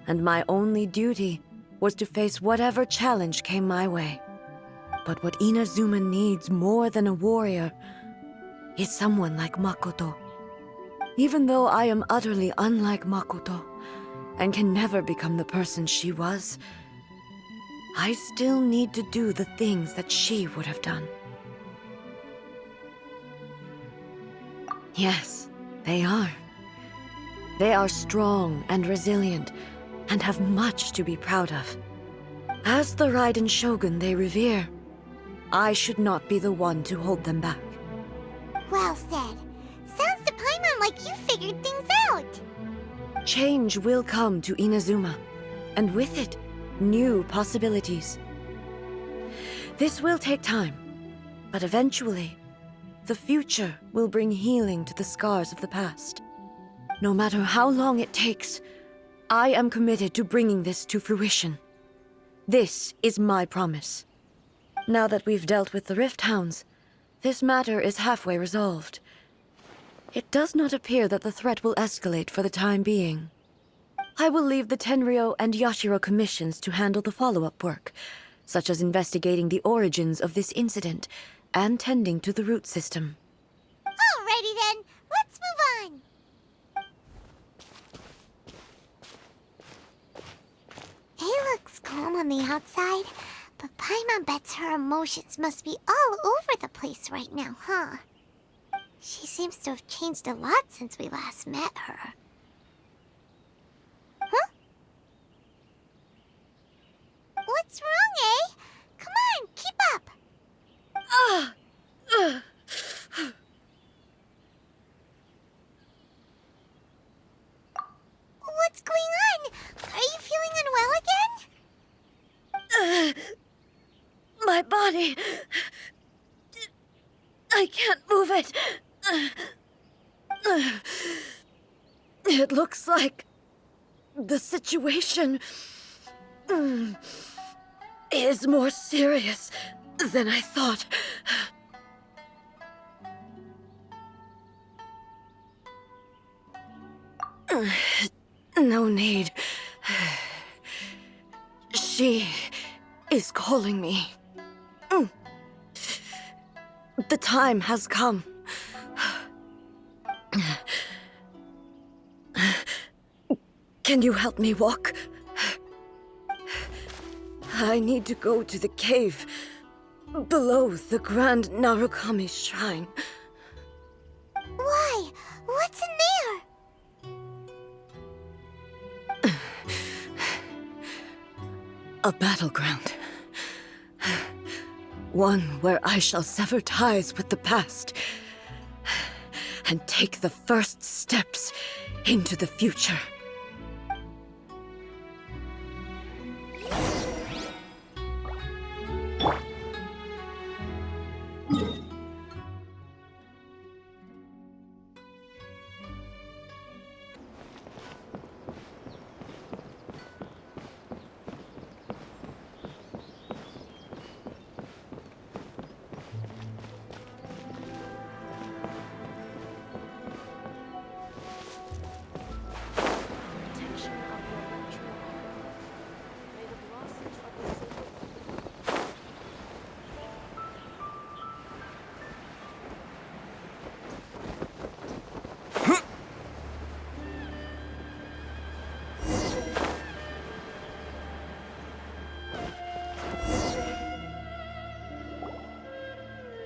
and my only duty was to face whatever challenge came my way. But what Inazuma needs more than a warrior is someone like Makoto. Even though I am utterly unlike Makoto, and can never become the person she was, I still need to do the things that she would have done. Yes, they are. They are strong and resilient, and have much to be proud of. As the Raiden Shogun they revere, I should not be the one to hold them back. Well said. Sounds to Paimon like you figured things out. Change will come to Inazuma, and with it, new possibilities. This will take time, but eventually, the future will bring healing to the scars of the past. No matter how long it takes, I am committed to bringing this to fruition. This is my promise. Now that we've dealt with the Rift Hounds, this matter is halfway resolved. It does not appear that the threat will escalate for the time being. I will leave the Tenryo and Yashiro commissions to handle the follow-up work, such as investigating the origins of this incident and tending to the root system. Alrighty then, let's move on. It looks calm on the outside, but Paimon bets her emotions must be all over the place right now, huh? She seems to have changed a lot since we last met her. Huh? What's wrong, eh? Come on, keep up! What's going on? Are you feeling unwell again? My body... I can't move it. It looks like the situation is more serious than I thought. No need. She is calling me. The time has come. Can you help me walk? I need to go to the cave below the Grand Narukami Shrine. Why? What's in there? A battleground. One where I shall sever ties with the past and take the first steps into the future.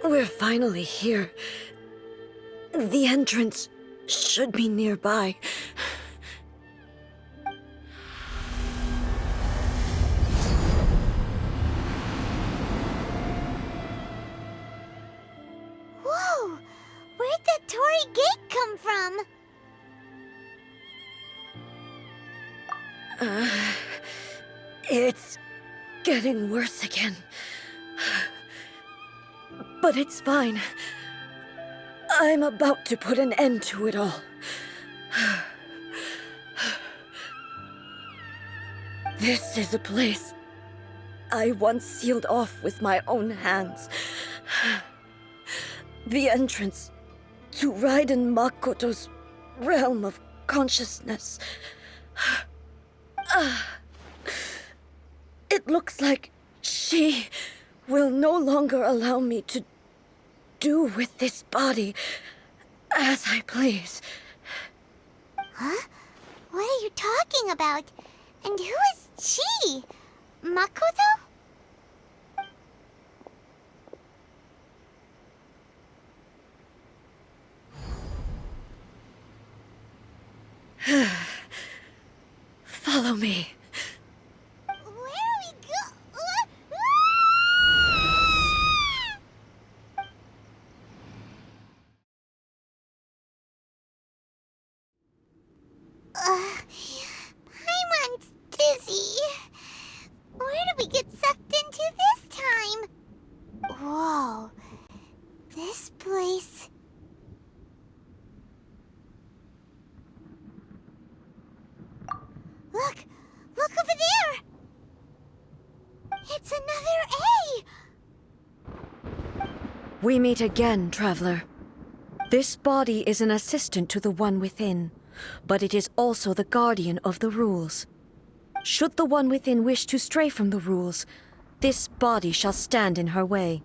We're finally here. The entrance should be nearby. Whoa! Where'd that Torii gate come from? It's getting worse again. But it's fine. I'm about to put an end to it all. This is a place I once sealed off with my own hands. The entrance to Raiden Makoto's realm of consciousness. It looks like she will no longer allow me to do with this body as I please. Huh? What are you talking about? And who is she? Makoto? Follow me. Where are we go? It's another A! We meet again, traveler. This body is an assistant to the one within, but it is also the guardian of the rules. Should the one within wish to stray from the rules, this body shall stand in her way.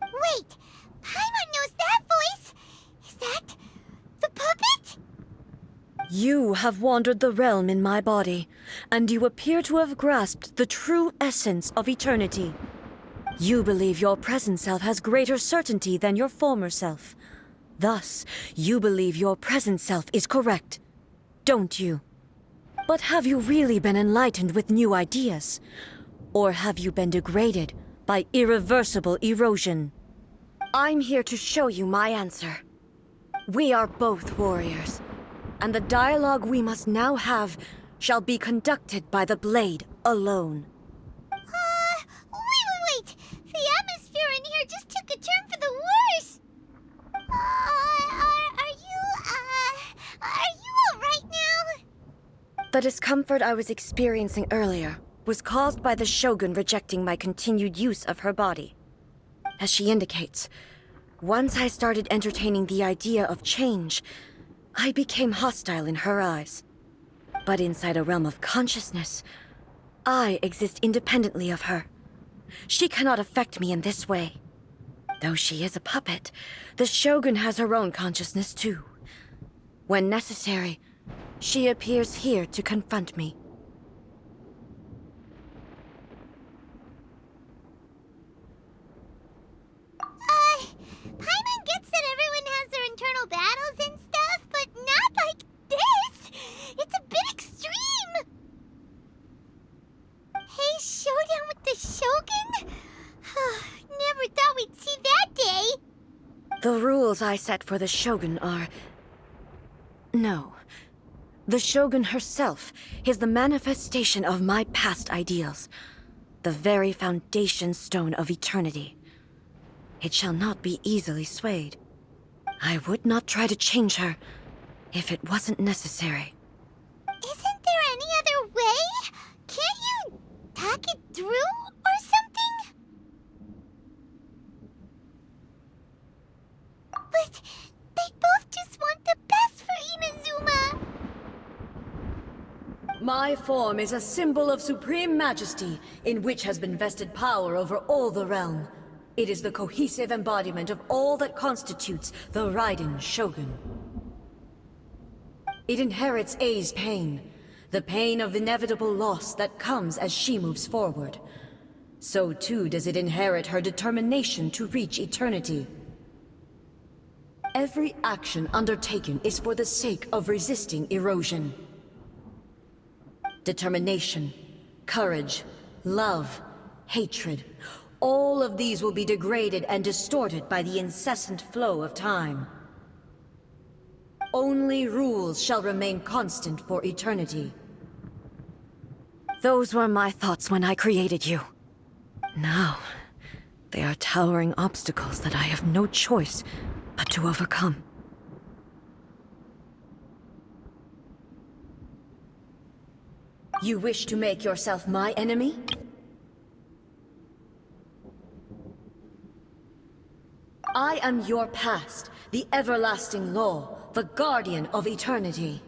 Wait! Paimon knows that voice! Is that the puppet? You have wandered the realm in my body, and you appear to have grasped the true essence of eternity. You believe your present self has greater certainty than your former self. Thus, you believe your present self is correct, don't you? But have you really been enlightened with new ideas? Or have you been degraded by irreversible erosion? I'm here to show you my answer. We are both warriors, and the dialogue we must now have shall be conducted by the blade alone. Wait! The atmosphere in here just took a turn for the worse! Are you alright now? The discomfort I was experiencing earlier was caused by the Shogun rejecting my continued use of her body. As she indicates, once I started entertaining the idea of change, I became hostile in her eyes. But inside a realm of consciousness, I exist independently of her. She cannot affect me in this way. Though she is a puppet, the Shogun has her own consciousness too. When necessary, she appears here to confront me. Paimon gets that everyone has their internal battles and stuff, but not like this! It's a bit extreme! Hey, showdown with the Shogun? Never thought we'd see that day! The rules I set for the Shogun are... No. The Shogun herself is the manifestation of my past ideals. The very foundation stone of eternity. It shall not be easily swayed. I would not try to change her if it wasn't necessary. Isn't there any other way? Can't you talk it through or something? But they both just want the best for Inazuma! My form is a symbol of supreme majesty, in which has been vested power over all the realm. It is the cohesive embodiment of all that constitutes the Raiden Shogun. It inherits Ei's pain, the pain of inevitable loss that comes as she moves forward. So too does it inherit her determination to reach eternity. Every action undertaken is for the sake of resisting erosion. Determination, courage, love, hatred, all of these will be degraded and distorted by the incessant flow of time. Only rules shall remain constant for eternity. Those were my thoughts when I created you. Now, they are towering obstacles that I have no choice but to overcome. You wish to make yourself my enemy? I am your past, the everlasting law, the guardian of eternity.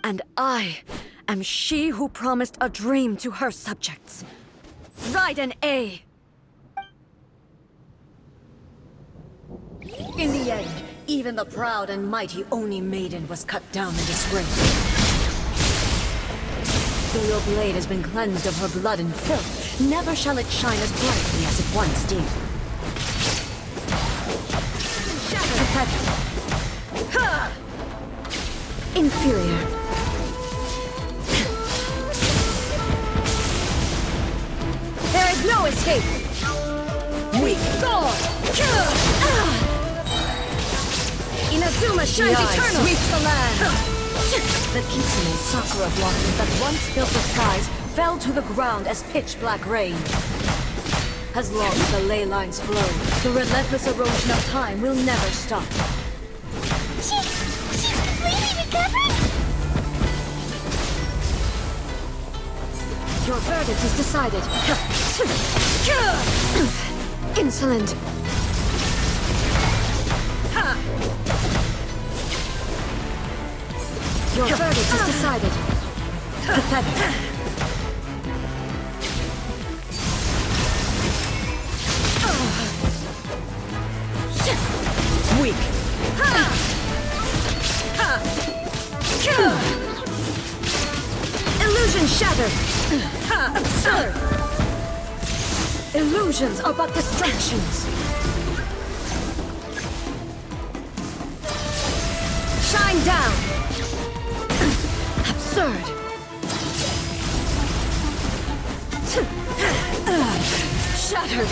And I am she who promised a dream to her subjects. Raiden A. In the end, even the proud and mighty Oni Maiden was cut down and disgraced. Though your blade has been cleansed of her blood and filth, never shall it shine as brightly as it once did. Ha! Inferior. There is no escape! Weak God! Inazuma shines eternal! Sweeps the land! The Kitsune sakura blossoms that once filled the skies fell to the ground as pitch-black rain. As long as the ley lines flow, the relentless erosion of time will never stop. She's completely recovered? Your verdict is decided. Insolent. Your verdict is decided. Pathetic. Weak. Illusion shattered. Absurd. Illusions are but distractions. Shine down. Absurd. Shattered.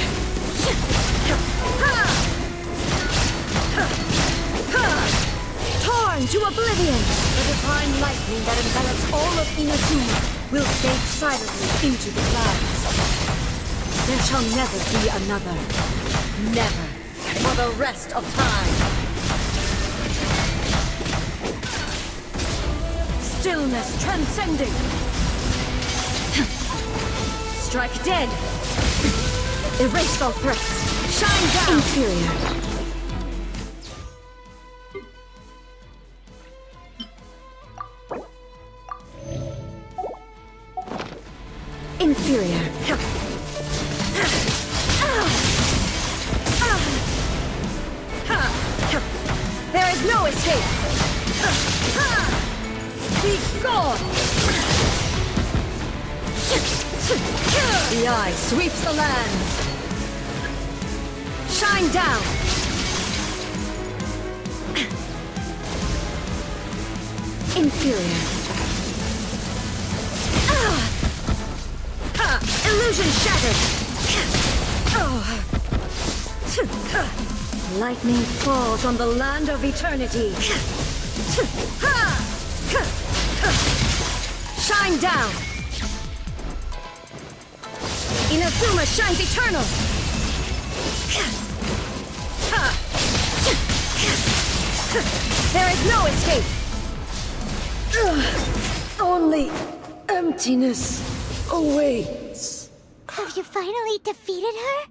Torn to oblivion! The divine lightning that envelops all of Inazuma will fade silently into the clouds. There shall never be another. Never. For the rest of time. Stillness transcending. Strike dead. Erase all threats. Shine down. Inferior. Inferior. There is no escape. Be gone. The eye sweeps the lands. Shine down. Inferior. Illusion shattered! Lightning falls on the land of eternity. Shine down! Inazuma shines eternal! There is no escape! Only emptiness awaits. Have you finally defeated her?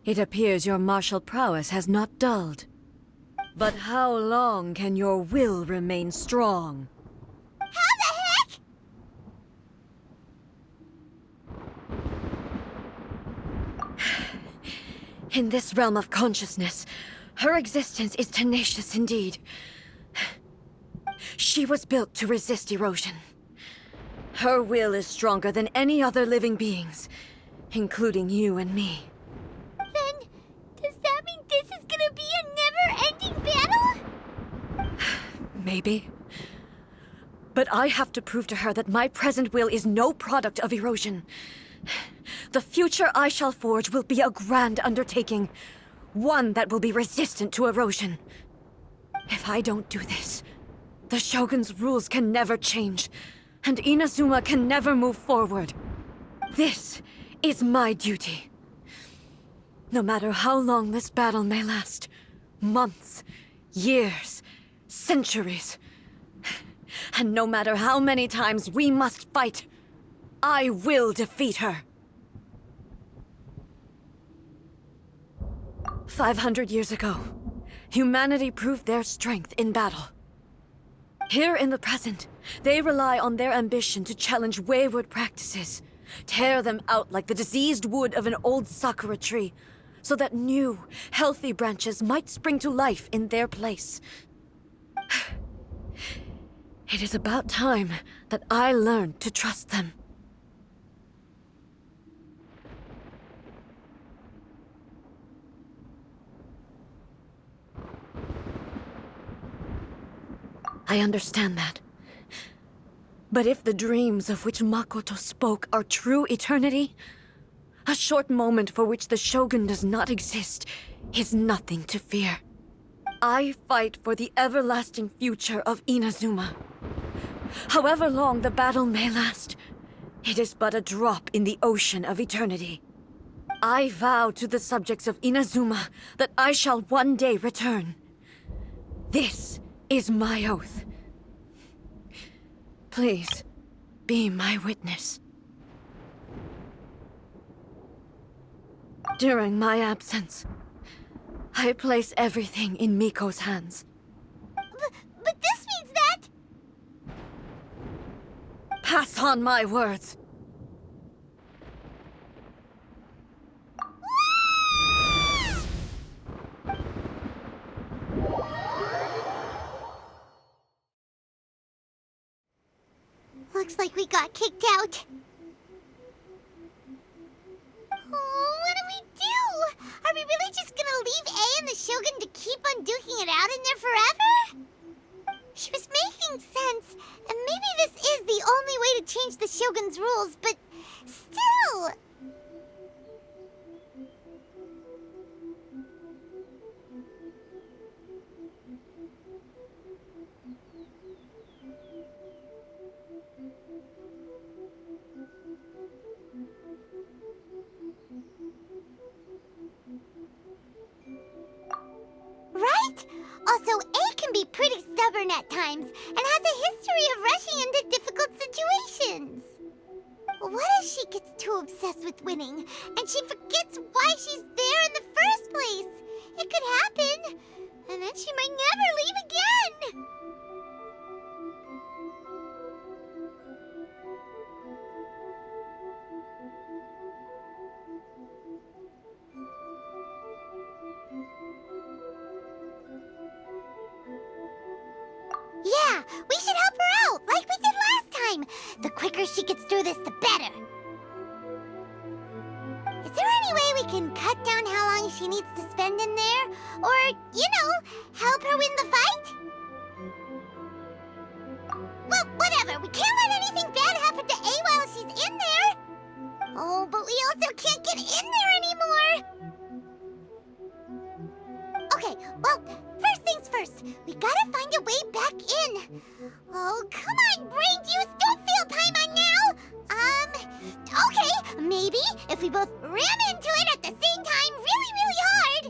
It appears your martial prowess has not dulled. But how long can your will remain strong? How the heck? In this realm of consciousness, her existence is tenacious indeed. She was built to resist erosion. Her will is stronger than any other living beings, including you and me. Then, does that mean this is gonna be a never-ending battle? Maybe. But I have to prove to her that my present will is no product of erosion. The future I shall forge will be a grand undertaking, one that will be resistant to erosion. If I don't do this, the Shogun's rules can never change, and Inazuma can never move forward. This is my duty. No matter how long this battle may last, months, years, centuries, and no matter how many times we must fight, I will defeat her. 500 years ago, humanity proved their strength in battle. Here in the present, they rely on their ambition to challenge wayward practices, tear them out like the diseased wood of an old sakura tree, so that new, healthy branches might spring to life in their place. It is about time that I learned to trust them. I understand that. But if the dreams of which Makoto spoke are true eternity, a short moment for which the Shogun does not exist is nothing to fear. I fight for the everlasting future of Inazuma. However long the battle may last, it is but a drop in the ocean of eternity. I vow to the subjects of Inazuma that I shall one day return. This is my oath. Please, be my witness. During my absence, I place everything in Miko's hands. But this means that... Pass on my words. Looks like we got kicked out. Oh, what do we do? Are we really just gonna leave A and the Shogun to keep on duking it out in there forever? She was making sense, and maybe this is the only way to change the Shogun's rules, but still... Right? Also, A can be pretty stubborn at times, and has a history of rushing into difficult situations. What if she gets too obsessed with winning, and she forgets why she's there in the first place? It could happen, and then she might never leave again! Yeah, we should help her out, like we did last time. The quicker she gets through this, the better. Is there any way we can cut down how long she needs to spend in there? Or, you know, help her win the fight? Well, whatever. We can't let anything bad happen to A while she's in there. Oh, but we also can't get in there anymore. Okay, well, first things first. We gotta find a way back in. Oh, come on, brain juice. Don't feel Paimon now. Okay, maybe if we both ram into it at the same time really, really hard.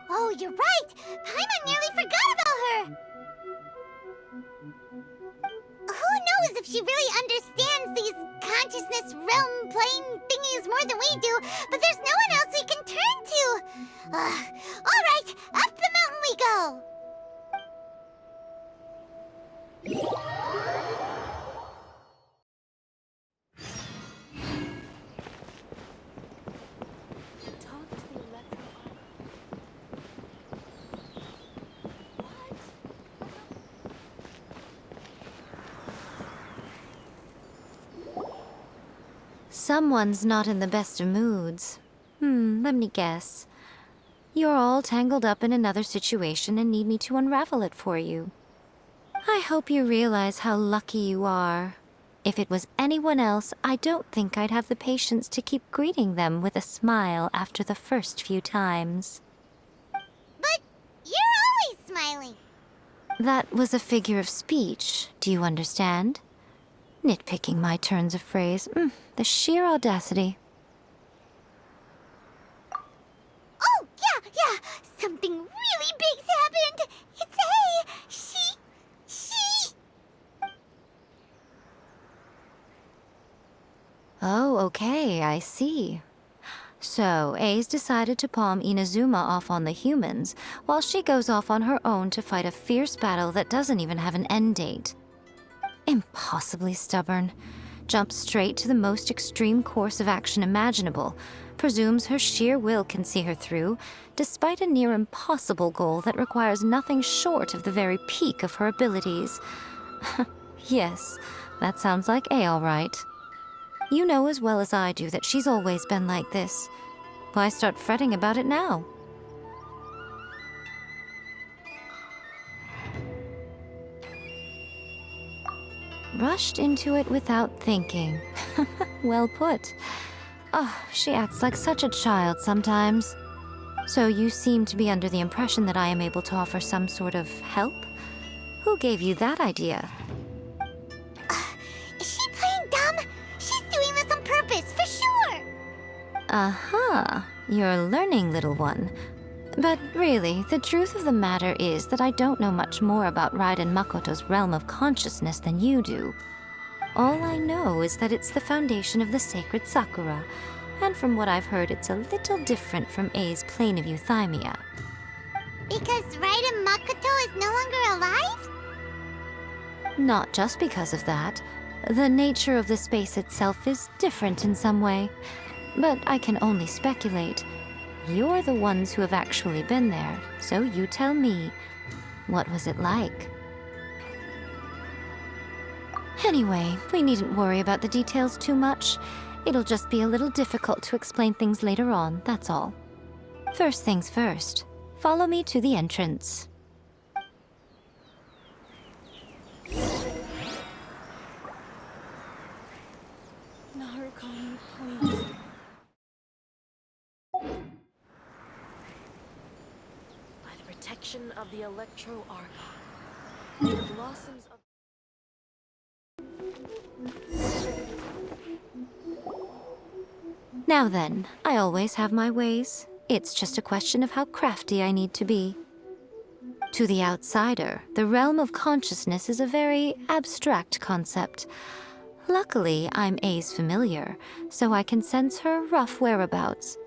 Oh, you're right. Paimon nearly forgot about her. Who knows if she really understands these consciousness realm plane thingies more than we do, but there's no one else we can turn to. All right, up the mountain we go. Someone's not in the best of moods. Let me guess. You're all tangled up in another situation and need me to unravel it for you. I hope you realize how lucky you are. If it was anyone else, I don't think I'd have the patience to keep greeting them with a smile after the first few times. But you're always smiling. That was a figure of speech, do you understand? Nitpicking my turns of phrase. The sheer audacity. Oh, yeah. Something really big's happened. It's A. She... Oh, okay, I see. So, A's decided to palm Inazuma off on the humans, while she goes off on her own to fight a fierce battle that doesn't even have an end date. Impossibly stubborn. Jumps straight to the most extreme course of action imaginable. Presumes her sheer will can see her through, despite a near impossible goal that requires nothing short of the very peak of her abilities. Yes, that sounds like A all right. You know as well as I do that she's always been like this. Why start fretting about it now? Rushed into it without thinking. Well put. Oh, she acts like such a child sometimes. So you seem to be under the impression that I am able to offer some sort of help? Who gave you that idea? Is she playing dumb? She's doing this on purpose, for sure. You're learning, little one. But really, the truth of the matter is that I don't know much more about Raiden Makoto's realm of consciousness than you do. All I know is that it's the foundation of the sacred Sakura, and from what I've heard, it's a little different from A's plane of euthymia. Because Raiden Makoto is no longer alive? Not just because of that. The nature of the space itself is different in some way. But I can only speculate. You're the ones who have actually been there, so you tell me, what was it like? Anyway, we needn't worry about the details too much. It'll just be a little difficult to explain things later on, that's all. First things first, follow me to the entrance. Narukami, please. By the protection of the Electro Archon, may the blossoms of... Now then, I always have my ways. It's just a question of how crafty I need to be. To the outsider, the realm of consciousness is a very abstract concept. Luckily, I'm A's familiar, so I can sense her rough whereabouts.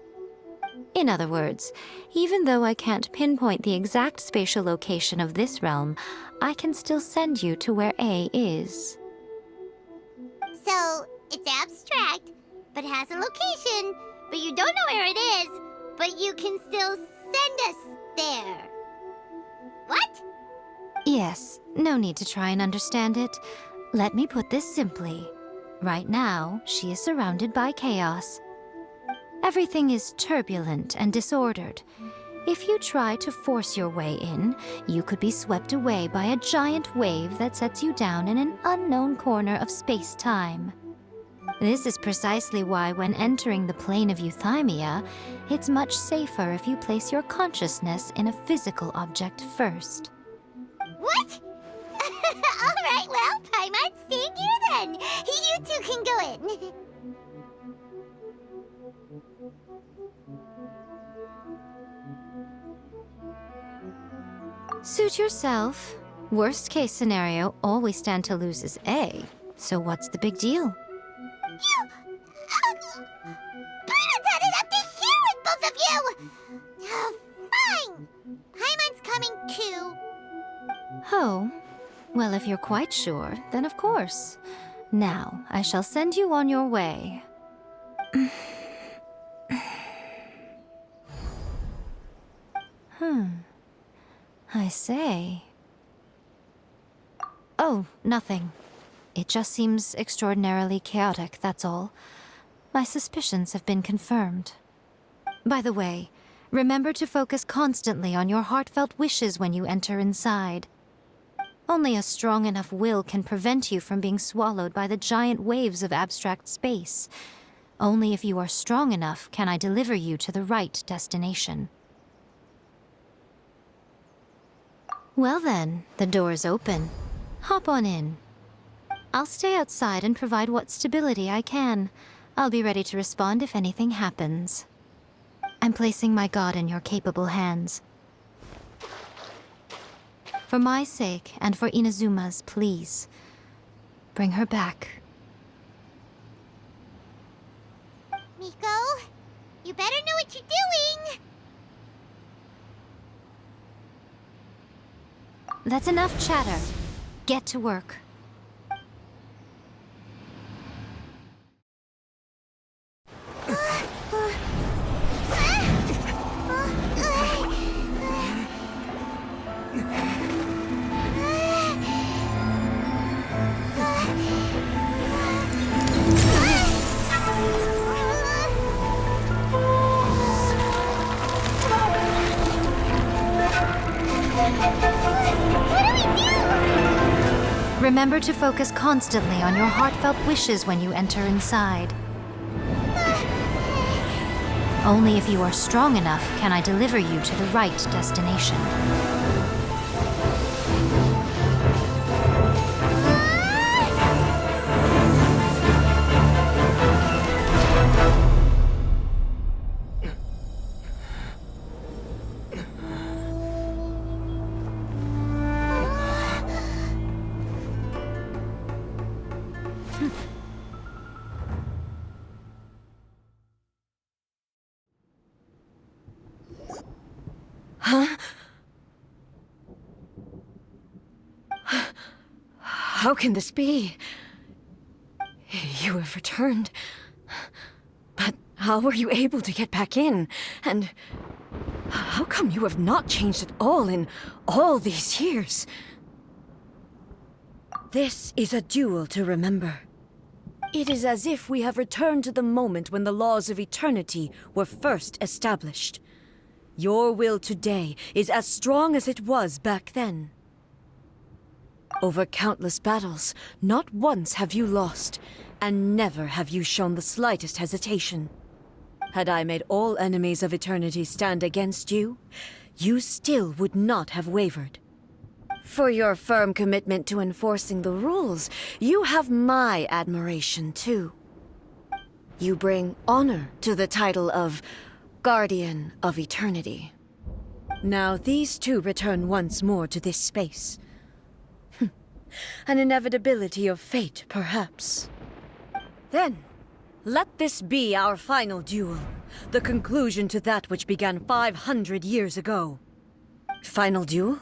In other words, even though I can't pinpoint the exact spatial location of this realm, I can still send you to where A is. So, it's abstract, but has a location, but you don't know where it is, but you can still send us there. What? Yes, no need to try and understand it. Let me put this simply. Right now, she is surrounded by chaos. Everything is turbulent and disordered. If you try to force your way in, you could be swept away by a giant wave that sets you down in an unknown corner of space-time. This is precisely why when entering the plane of euthymia, it's much safer if you place your consciousness in a physical object first. What? Alright, well, Paimon's staying here then. You two can go in. Suit yourself. Worst case scenario, all we stand to lose is A. So what's the big deal? You... Paimon's had it up to here with both of you! Fine! Paimon's coming too. Oh, well, if you're quite sure, then of course. Now, I shall send you on your way. I say. Oh, nothing. It just seems extraordinarily chaotic, that's all. My suspicions have been confirmed. By the way, remember to focus constantly on your heartfelt wishes when you enter inside. Only a strong enough will can prevent you from being swallowed by the giant waves of abstract space. Only if you are strong enough can I deliver you to the right destination. Well then, the door's open. Hop on in. I'll stay outside and provide what stability I can. I'll be ready to respond if anything happens. I'm placing my god in your capable hands. For my sake, and for Inazuma's, please. Bring her back. Miko, you better know what you're doing! That's enough chatter. Get to work. Remember to focus constantly on your heartfelt wishes when you enter inside. Only if you are strong enough can I deliver you to the right destination. How can this be? You have returned. But how were you able to get back in? And how come you have not changed at all in all these years? This is a duel to remember. It is as if we have returned to the moment when the laws of eternity were first established. Your will today is as strong as it was back then. Over countless battles, not once have you lost, and never have you shown the slightest hesitation. Had I made all enemies of eternity stand against you, you still would not have wavered. For your firm commitment to enforcing the rules, you have my admiration too. You bring honor to the title of Guardian of Eternity. Now these two return once more to this space. An inevitability of fate, perhaps. Then, let this be our final duel, the conclusion to that which began 500 years ago. Final duel?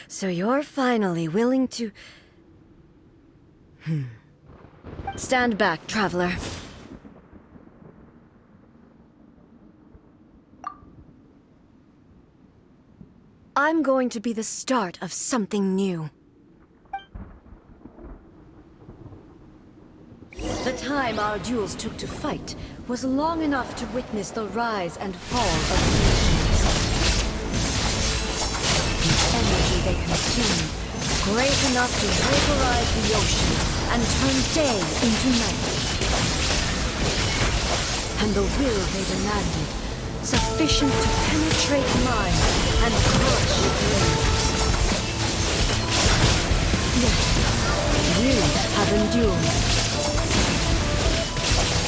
So you're finally willing to... Stand back, traveler. I'm going to be the start of something new. The time our duels took to fight was long enough to witness the rise and fall of nations. The energy they consumed, great enough to vaporize the ocean and turn day into night. And the will they demanded, sufficient to penetrate minds and crush brains. Yet, you have endured.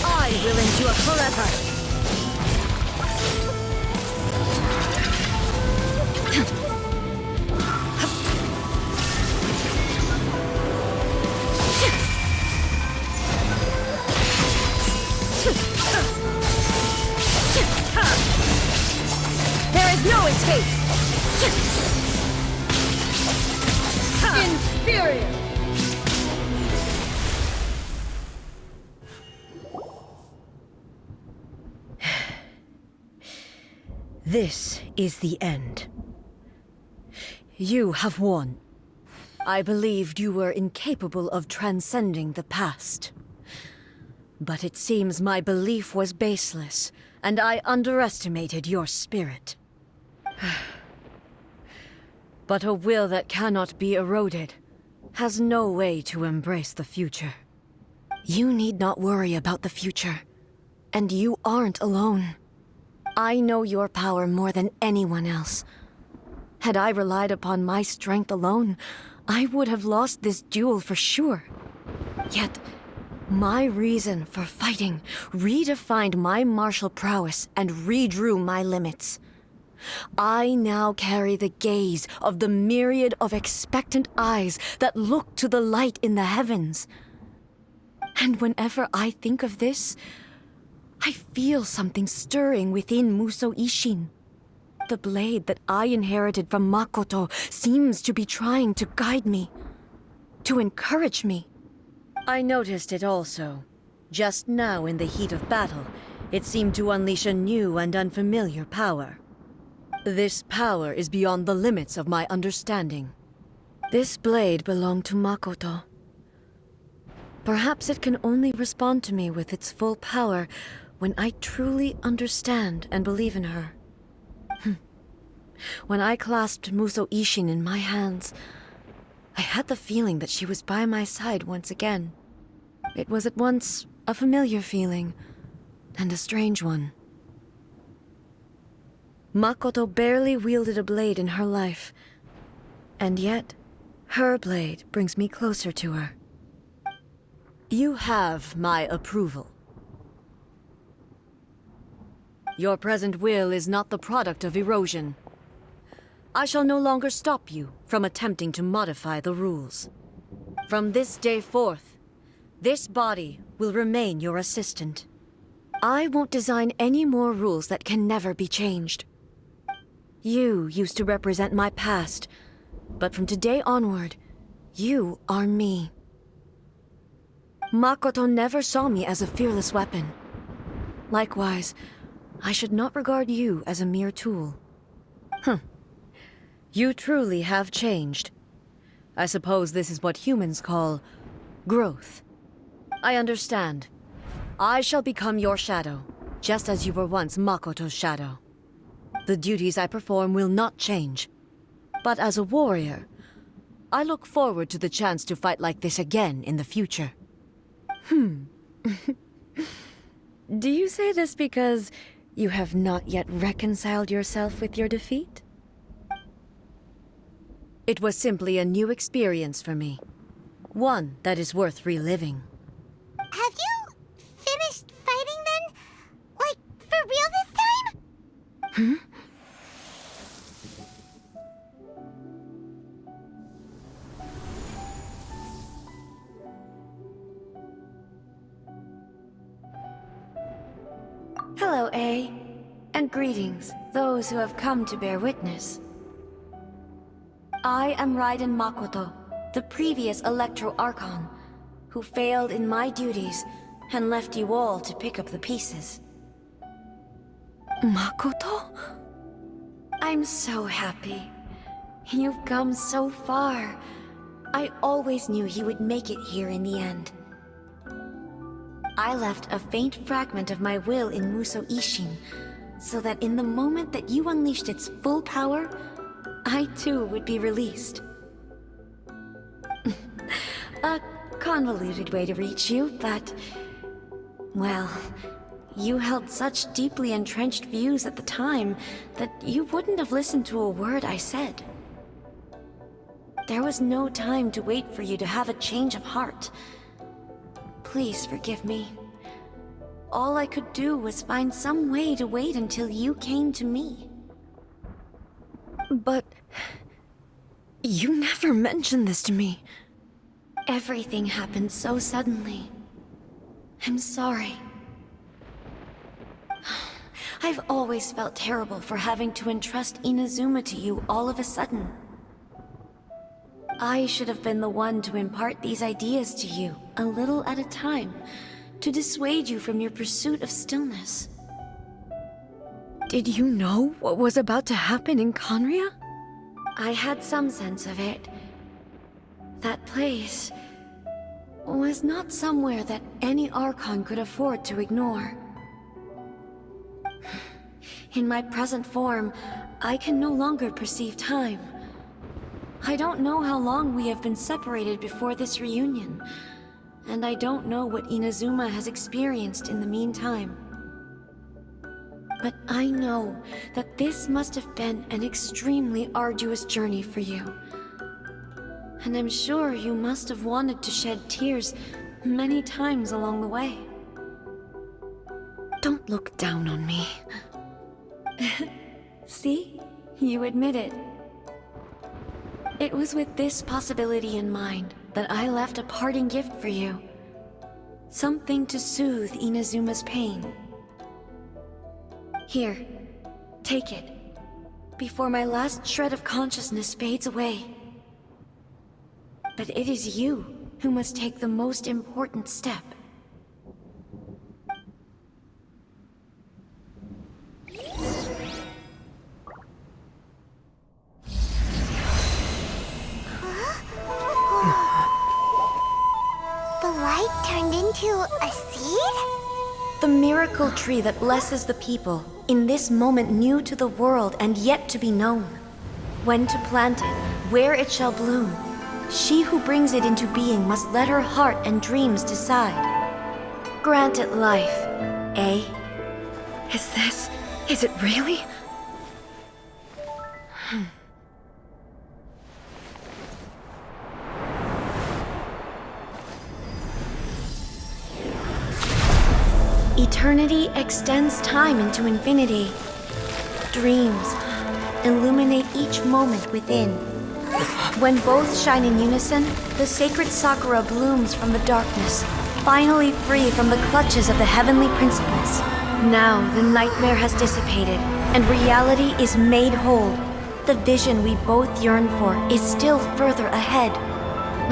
I will endure forever! There is no escape! Inferior! This is the end. You have won. I believed you were incapable of transcending the past. But it seems my belief was baseless, and I underestimated your spirit. But a will that cannot be eroded has no way to embrace the future. You need not worry about the future, and you aren't alone. I know your power more than anyone else. Had I relied upon my strength alone, I would have lost this duel for sure. Yet, my reason for fighting redefined my martial prowess and redrew my limits. I now carry the gaze of the myriad of expectant eyes that look to the light in the heavens. And whenever I think of this, I feel something stirring within Musou Ishin. The blade that I inherited from Makoto seems to be trying to guide me, to encourage me. I noticed it also. Just now in the heat of battle, it seemed to unleash a new and unfamiliar power. This power is beyond the limits of my understanding. This blade belonged to Makoto. Perhaps it can only respond to me with its full power when I truly understand and believe in her. When I clasped Musou Ishin in my hands, I had the feeling that she was by my side once again. It was at once a familiar feeling and a strange one. Makoto barely wielded a blade in her life, and yet her blade brings me closer to her. You have my approval. Your present will is not the product of erosion. I shall no longer stop you from attempting to modify the rules. From this day forth, this body will remain your assistant. I won't design any more rules that can never be changed. You used to represent my past, but from today onward, You are me. Makoto never saw me as a fearless weapon. Likewise, I should not regard you as a mere tool. You truly have changed. I suppose this is what humans call growth. I understand. I shall become your shadow, just as you were once Makoto's shadow. The duties I perform will not change. But as a warrior, I look forward to the chance to fight like this again in the future. Do you say this because you have not yet reconciled yourself with your defeat? It was simply a new experience for me. One that is worth reliving. Have you finished fighting then? Like, for real this time? Hello, A. And greetings, those who have come to bear witness. I am Raiden Makoto, the previous Electro Archon, who failed in my duties and left you all to pick up the pieces. Makoto? I'm so happy. You've come so far. I always knew you would make it here in the end. I left a faint fragment of my will in Muso Ishin, so that in the moment that you unleashed its full power, I too would be released. A convoluted way to reach you, but... well, you held such deeply entrenched views at the time that you wouldn't have listened to a word I said. There was no time to wait for you to have a change of heart. Please forgive me. All I could do was find some way to wait until you came to me. But... you never mentioned this to me. Everything happened so suddenly. I'm sorry. I've always felt terrible for having to entrust Inazuma to you all of a sudden. I should have been the one to impart these ideas to you, a little at a time, to dissuade you from your pursuit of stillness. Did you know what was about to happen in Conria? I had some sense of it. That place was not somewhere that any Archon could afford to ignore. In my present form, I can no longer perceive time. I don't know how long we have been separated before this reunion, and I don't know what Inazuma has experienced in the meantime. But I know that this must have been an extremely arduous journey for you. And I'm sure you must have wanted to shed tears many times along the way. Don't look down on me. See? You admit it. It was with this possibility in mind that I left a parting gift for you. Something to soothe Inazuma's pain. Here, take it, before my last shred of consciousness fades away. But it is you who must take the most important step. The light turned into a seed? The miracle tree that blesses the people, in this moment new to the world and yet to be known. When to plant it, where it shall bloom, she who brings it into being must let her heart and dreams decide. Grant it life, eh? Is it really? Eternity extends time into infinity. Dreams illuminate each moment within. When both shine in unison, the sacred Sakura blooms from the darkness, finally free from the clutches of the heavenly principles. Now the nightmare has dissipated, and reality is made whole. The vision we both yearn for is still further ahead.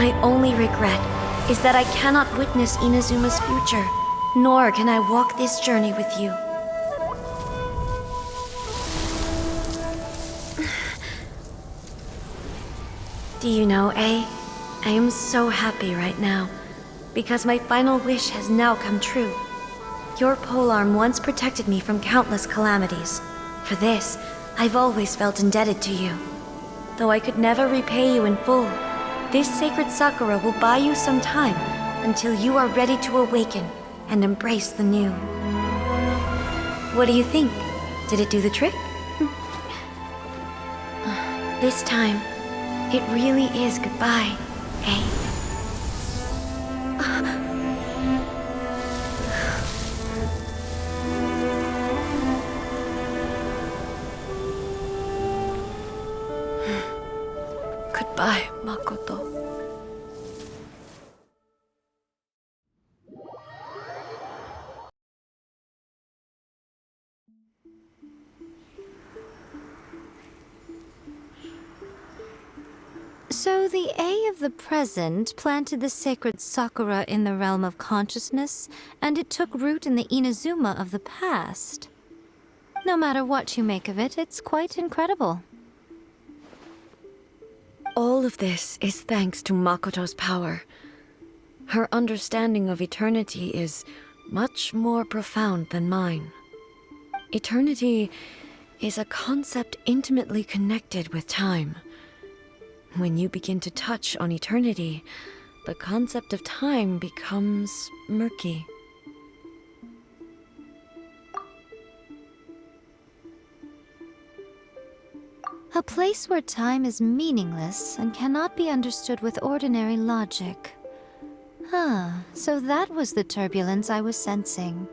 My only regret is that I cannot witness Inazuma's future, nor can I walk this journey with you. Do you know, A? I am so happy right now, because my final wish has now come true. Your polearm once protected me from countless calamities. For this, I've always felt indebted to you. Though I could never repay you in full, this sacred Sakura will buy you some time until you are ready to awaken and embrace the new. What do you think? Did it do the trick? This time, it really is goodbye, eh? Goodbye, Makoto. So the A of the present planted the sacred Sakura in the realm of consciousness, and it took root in the Inazuma of the past. No matter what you make of it, it's quite incredible. All of this is thanks to Makoto's power. Her understanding of eternity is much more profound than mine. Eternity is a concept intimately connected with time. When you begin to touch on eternity, the concept of time becomes murky. A place where time is meaningless and cannot be understood with ordinary logic. So that was the turbulence I was sensing.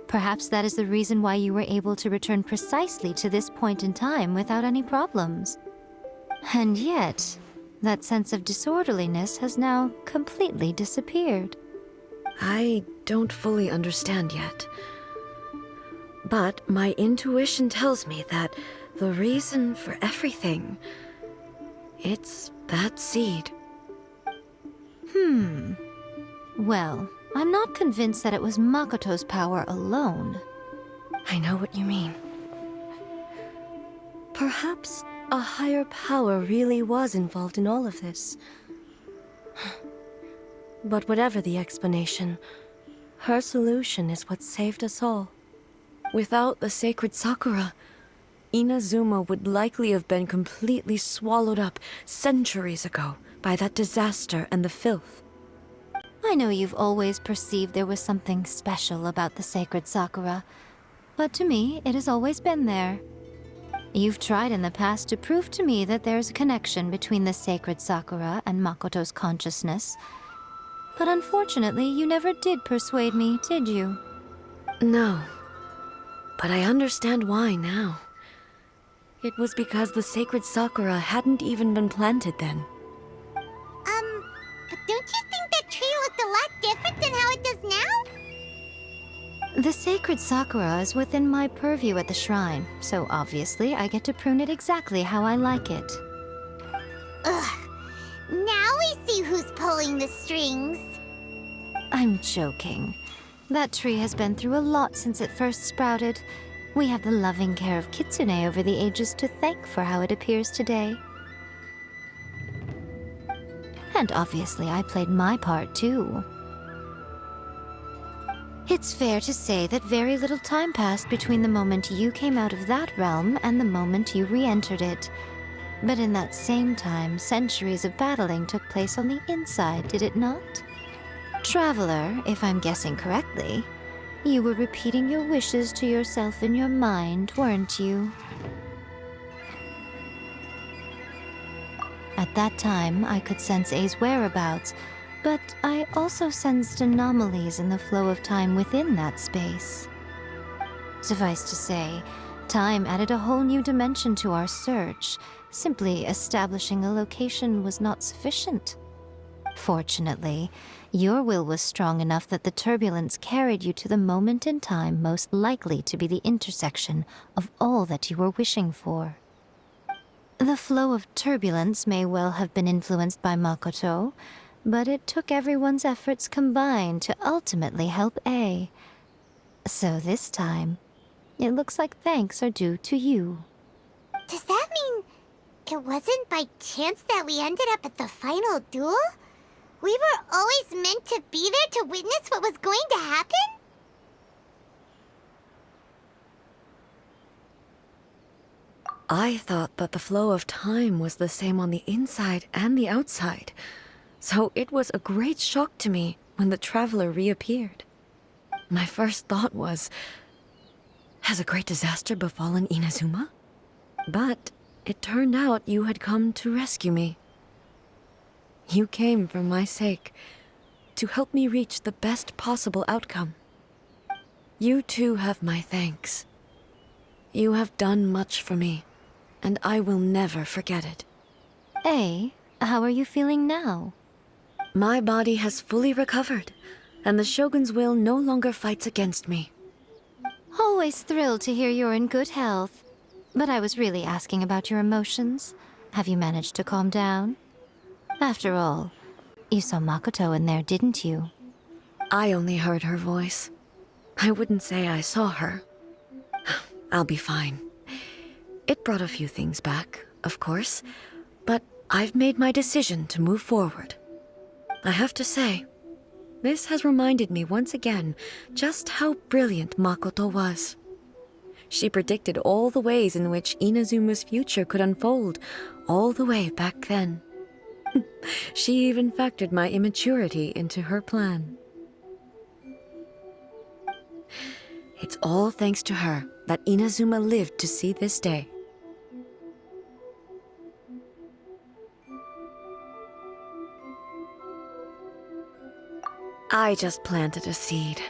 Perhaps that is the reason why you were able to return precisely to this point in time without any problems. And yet, that sense of disorderliness has now completely disappeared. I don't fully understand yet. But my intuition tells me that the reason for everything, it's that seed. Well, I'm not convinced that it was Makoto's power alone. I know what you mean. Perhaps a higher power really was involved in all of this. But whatever the explanation, her solution is what saved us all. Without the sacred Sakura, Inazuma would likely have been completely swallowed up centuries ago by that disaster and the filth. I know you've always perceived there was something special about the sacred Sakura, but to me, it has always been there. You've tried in the past to prove to me that there's a connection between the sacred Sakura and Makoto's consciousness, but unfortunately, you never did persuade me, did you? No, but I understand why now. It was because the sacred Sakura hadn't even been planted then. But don't you think that tree looked a lot different than how it does now? The sacred Sakura is within my purview at the shrine, so obviously I get to prune it exactly how I like it. Ugh. Now we see who's pulling the strings. I'm joking. That tree has been through a lot since it first sprouted. We have the loving care of Kitsune over the ages to thank for how it appears today. And obviously I played my part too. It's fair to say that very little time passed between the moment you came out of that realm and the moment you re-entered it. But in that same time, centuries of battling took place on the inside, did it not? Traveler, if I'm guessing correctly, you were repeating your wishes to yourself in your mind, weren't you? At that time, I could sense A's whereabouts, but I also sensed anomalies in the flow of time within that space. Suffice to say, time added a whole new dimension to our search. Simply establishing a location was not sufficient. Fortunately, your will was strong enough that the turbulence carried you to the moment in time most likely to be the intersection of all that you were wishing for. The flow of turbulence may well have been influenced by Makoto, but it took everyone's efforts combined to ultimately help A. So this time, it looks like thanks are due to you. Does that mean it wasn't by chance that we ended up at the final duel? We were always meant to be there to witness what was going to happen? I thought that the flow of time was the same on the inside and the outside, so it was a great shock to me when the traveler reappeared. My first thought was, has a great disaster befallen Inazuma? But it turned out you had come to rescue me. You came for my sake, to help me reach the best possible outcome. You too have my thanks. You have done much for me, and I will never forget it. A, how are you feeling now? My body has fully recovered, and the Shogun's will no longer fights against me. Always thrilled to hear you're in good health. But I was really asking about your emotions. Have you managed to calm down? After all, you saw Makoto in there, didn't you? I only heard her voice. I wouldn't say I saw her. I'll be fine. It brought a few things back, of course, but I've made my decision to move forward. I have to say, this has reminded me once again just how brilliant Makoto was. She predicted all the ways in which Inazuma's future could unfold, all the way back then. She even factored my immaturity into her plan. It's all thanks to her that Inazuma lived to see this day. I just planted a seed.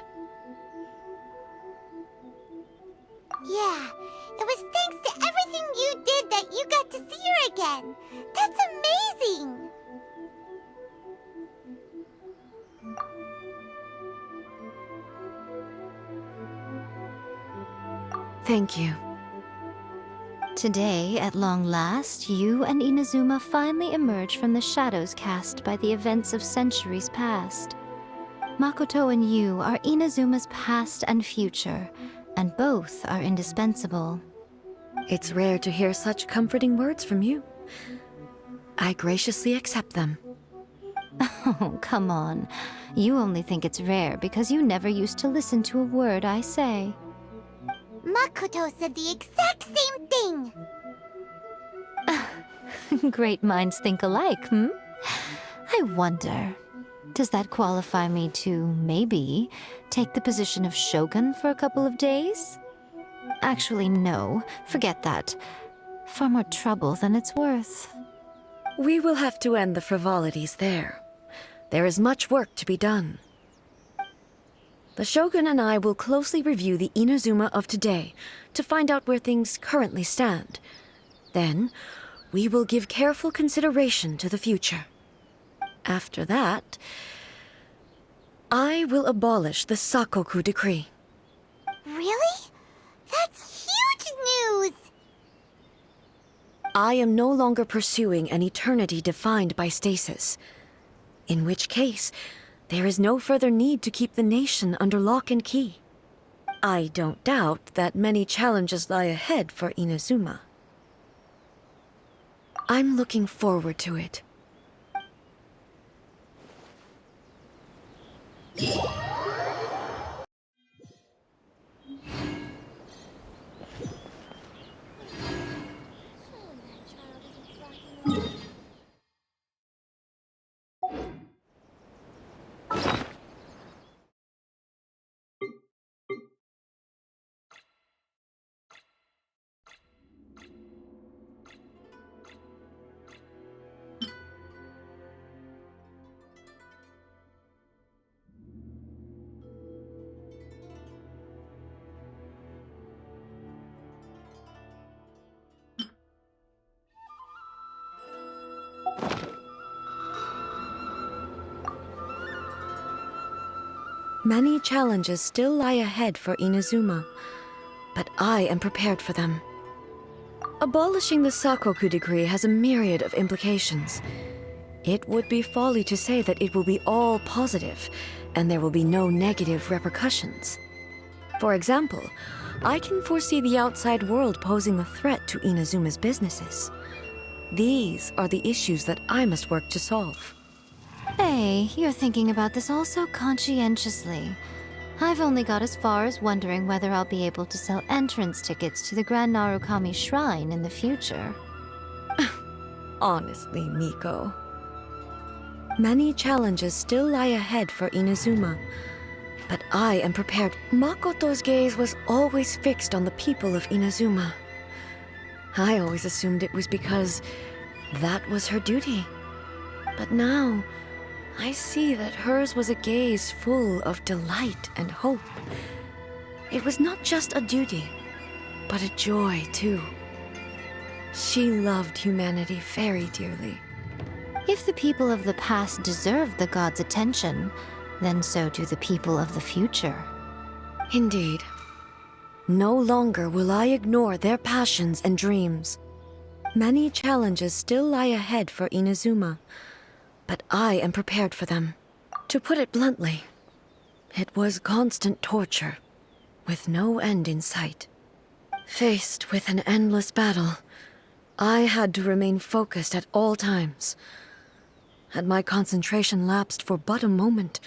Yeah, it was thanks to everything you did that you got to see her again. That's amazing! Thank you. Today, at long last, you and Inazuma finally emerge from the shadows cast by the events of centuries past. Makoto and you are Inazuma's past and future, and both are indispensable. It's rare to hear such comforting words from you. I graciously accept them. Oh, come on. You only think it's rare because you never used to listen to a word I say. Makoto said the exact same thing! Great minds think alike, hmm? I wonder, does that qualify me to, maybe, take the position of Shogun for a couple of days? Actually, no. Forget that. Far more trouble than it's worth. We will have to end the frivolities there. There is much work to be done. The Shogun and I will closely review the Inazuma of today to find out where things currently stand. Then, we will give careful consideration to the future. After that, I will abolish the Sakoku decree. Really? That's huge news! I am no longer pursuing an eternity defined by stasis. In which case, there is no further need to keep the nation under lock and key. I don't doubt that many challenges lie ahead for Inazuma. I'm looking forward to it. Many challenges still lie ahead for Inazuma, but I am prepared for them. Abolishing the Sakoku decree has a myriad of implications. It would be folly to say that it will be all positive, and there will be no negative repercussions. For example, I can foresee the outside world posing a threat to Inazuma's businesses. These are the issues that I must work to solve. Hey, you're thinking about this all so conscientiously. I've only got as far as wondering whether I'll be able to sell entrance tickets to the Grand Narukami Shrine in the future. Honestly, Miko. Many challenges still lie ahead for Inazuma, but I am prepared. Makoto's gaze was always fixed on the people of Inazuma. I always assumed it was because that was her duty. But now, I see that hers was a gaze full of delight and hope. It was not just a duty, but a joy, too. She loved humanity very dearly. If the people of the past deserve the god's attention, then so do the people of the future. Indeed. No longer will I ignore their passions and dreams. Many challenges still lie ahead for Inazuma, but I am prepared for them. To put it bluntly, it was constant torture, with no end in sight. Faced with an endless battle, I had to remain focused at all times. Had my concentration lapsed for but a moment,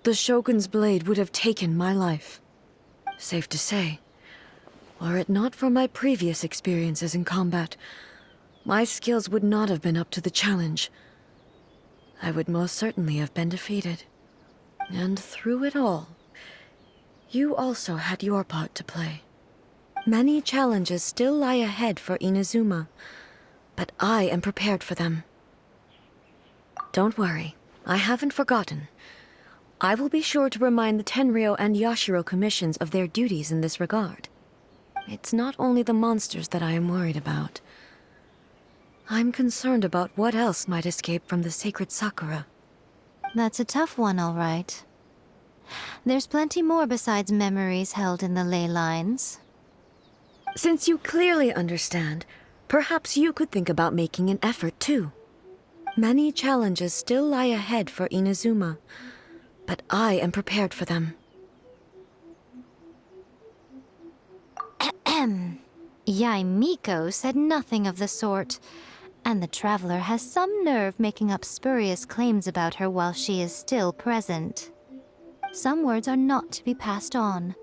the Shogun's blade would have taken my life. Safe to say, were it not for my previous experiences in combat, my skills would not have been up to the challenge. I would most certainly have been defeated. And through it all, you also had your part to play. Many challenges still lie ahead for Inazuma, but I am prepared for them. Don't worry, I haven't forgotten. I will be sure to remind the Tenryo and Yashiro commissions of their duties in this regard. It's not only the monsters that I am worried about. I'm concerned about what else might escape from the sacred Sakura. That's a tough one, all right. There's plenty more besides memories held in the ley lines. Since you clearly understand, perhaps you could think about making an effort too. Many challenges still lie ahead for Inazuma, but I am prepared for them. Yai Miko said nothing of the sort, and the traveler has some nerve making up spurious claims about her while she is still present. Some words are not to be passed on.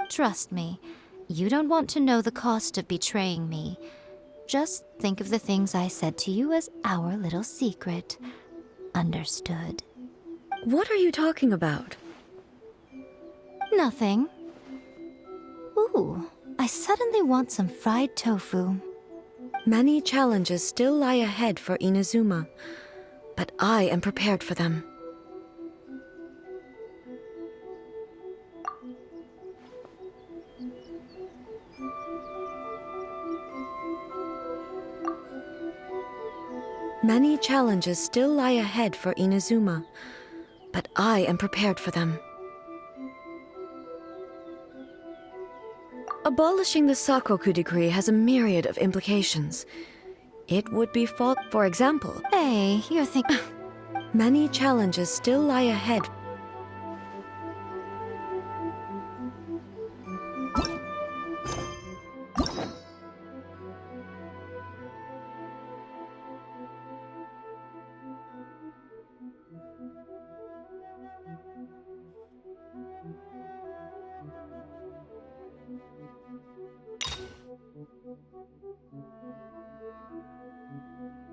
Trust me, you don't want to know the cost of betraying me. Just think of the things I said to you as our little secret. Understood? What are you talking about? Nothing. Ooh, I suddenly want some fried tofu. Many challenges still lie ahead for Inazuma, but I am prepared for them. Many challenges still lie ahead for Inazuma, but I am prepared for them. Abolishing the Sakoku decree has a myriad of implications. It would be for example, Hey, you're thinking... many challenges still lie ahead.